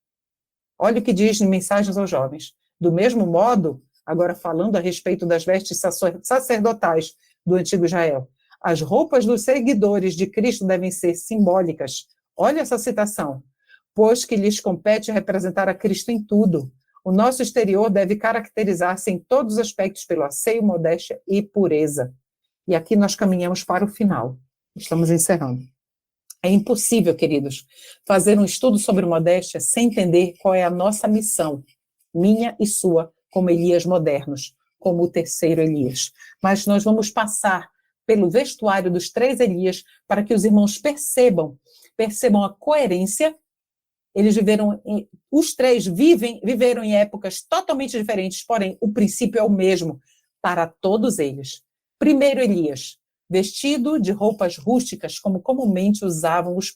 Olha o que diz em Mensagens aos Jovens. Do mesmo modo, agora falando a respeito das vestes sacerdotais do antigo Israel, as roupas dos seguidores de Cristo devem ser simbólicas. Olha essa citação. Pois que lhes compete representar a Cristo em tudo. O nosso exterior deve caracterizar-se em todos os aspectos pelo asseio, modéstia e pureza. E aqui nós caminhamos para o final. Estamos encerrando. É impossível, queridos, fazer um estudo sobre modéstia sem entender qual é a nossa missão, minha e sua, como Elias modernos, como o terceiro Elias. Mas nós vamos passar pelo vestuário dos três Elias para que os irmãos percebam a coerência. Eles os três viveram em épocas totalmente diferentes, porém o princípio é o mesmo para todos eles. Primeiro Elias, vestido de roupas rústicas, como comumente usavam os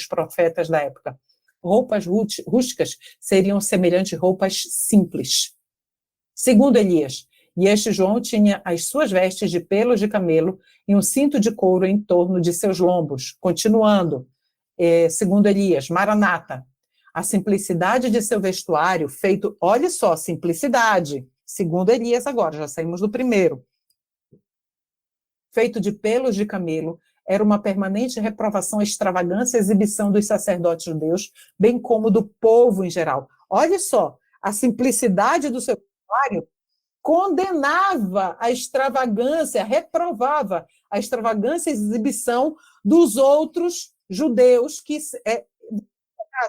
profetas da época. Roupas rústicas seriam semelhantes a roupas simples. Segundo Elias, e este João tinha as suas vestes de pelos de camelo e um cinto de couro em torno de seus lombos. Continuando, segundo Elias, Maranata, a simplicidade de seu vestuário feito, olha só, simplicidade, segundo Elias agora, já saímos do primeiro, feito de pelos de camelo, era uma permanente reprovação à extravagância e exibição dos sacerdotes judeus, bem como do povo em geral. Olha só, a simplicidade do seu vestuário condenava a extravagância, reprovava a extravagância e exibição dos outros judeus,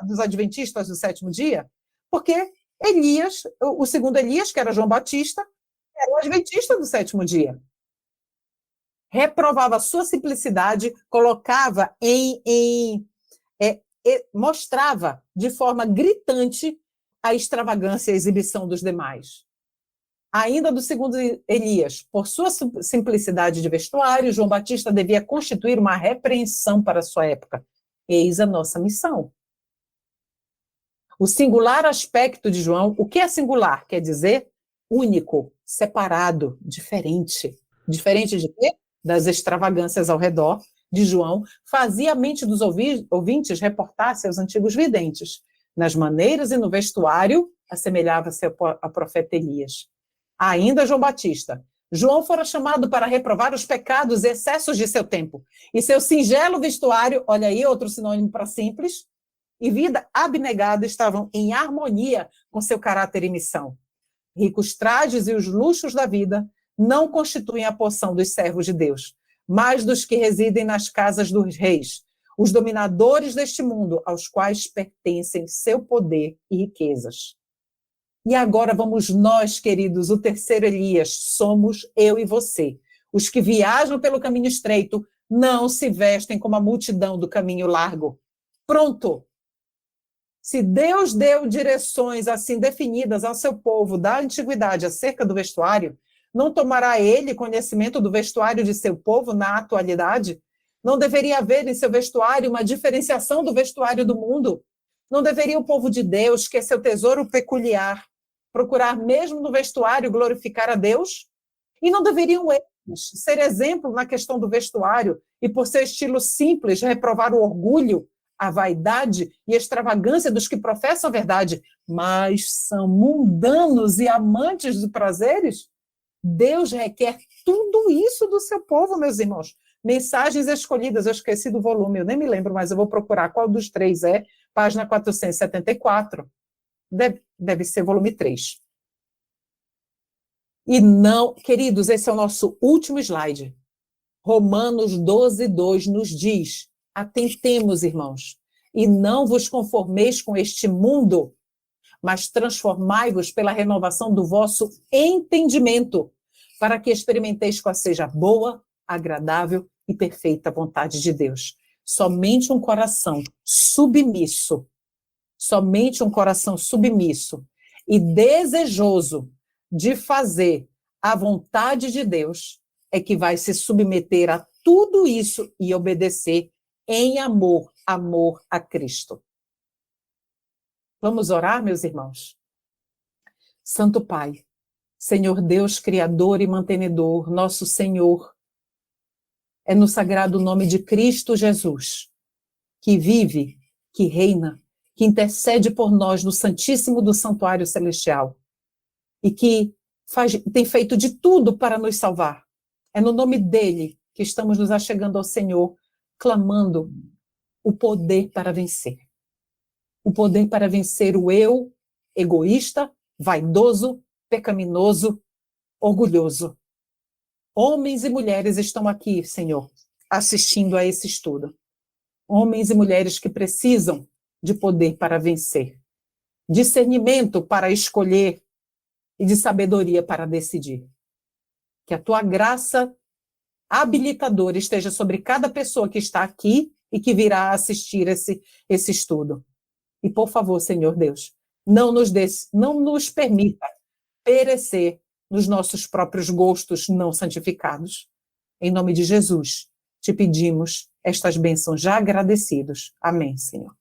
dos adventistas do sétimo dia, porque Elias, o segundo Elias, que era João Batista, era o adventista do sétimo dia. Reprovava a sua simplicidade, colocava mostrava de forma gritante a extravagância e a exibição dos demais. Ainda do segundo Elias, por sua simplicidade de vestuário, João Batista devia constituir uma repreensão para a sua época. Eis a nossa missão. O singular aspecto de João, o que é singular? Quer dizer único, separado, diferente. Diferente de quê? Das extravagâncias ao redor de João, fazia a mente dos ouvintes reportar seus antigos videntes. Nas maneiras e no vestuário, assemelhava-se a profeta Elias. Ainda João Batista. João fora chamado para reprovar os pecados e excessos de seu tempo. E seu singelo vestuário, olha aí, outro sinônimo para simples, e vida abnegada estavam em harmonia com seu caráter e missão. Ricos trajes e os luxos da vida não constituem a porção dos servos de Deus, mas dos que residem nas casas dos reis, os dominadores deste mundo, aos quais pertencem seu poder e riquezas. E agora vamos nós, queridos, o terceiro Elias, somos eu e você. Os que viajam pelo caminho estreito não se vestem como a multidão do caminho largo. Pronto! Se Deus deu direções assim definidas ao seu povo da antiguidade acerca do vestuário, não tomará ele conhecimento do vestuário de seu povo na atualidade? Não deveria haver em seu vestuário uma diferenciação do vestuário do mundo? Não deveria o povo de Deus, que é seu tesouro peculiar, procurar mesmo no vestuário glorificar a Deus? E não deveriam eles ser exemplo na questão do vestuário e, por seu estilo simples, reprovar o orgulho, a vaidade e a extravagância dos que professam a verdade, mas são mundanos e amantes de prazeres? Deus requer tudo isso do seu povo, meus irmãos. Mensagens escolhidas, eu esqueci do volume, eu nem me lembro, mas eu vou procurar qual dos três é, página 474. Deve ser volume 3. E não, queridos, esse é o nosso último slide. Romanos 12, 2 nos diz: atentemos, irmãos, e não vos conformeis com este mundo, mas transformai-vos pela renovação do vosso entendimento, para que experimenteis qual seja a boa, agradável e perfeita vontade de Deus. Somente um coração submisso e desejoso de fazer a vontade de Deus é que vai se submeter a tudo isso e obedecer em amor a Cristo. Vamos orar, meus irmãos? Santo Pai, Senhor Deus, Criador e Mantenedor, nosso Senhor, é no sagrado nome de Cristo Jesus, que vive, que reina, que intercede por nós no Santíssimo do Santuário Celestial e que tem feito de tudo para nos salvar. É no nome dele que estamos nos achegando ao Senhor, clamando o poder para vencer. O poder para vencer o eu egoísta, vaidoso, pecaminoso, orgulhoso. Homens e mulheres estão aqui, Senhor, assistindo a esse estudo. Homens e mulheres que precisam de poder para vencer, discernimento para escolher e de sabedoria para decidir. Que a tua graça habilitadora esteja sobre cada pessoa que está aqui e que virá assistir esse estudo. E, por favor, Senhor Deus, não nos permita perecer nos nossos próprios gostos não santificados. Em nome de Jesus, te pedimos estas bênçãos já agradecidos. Amém, Senhor.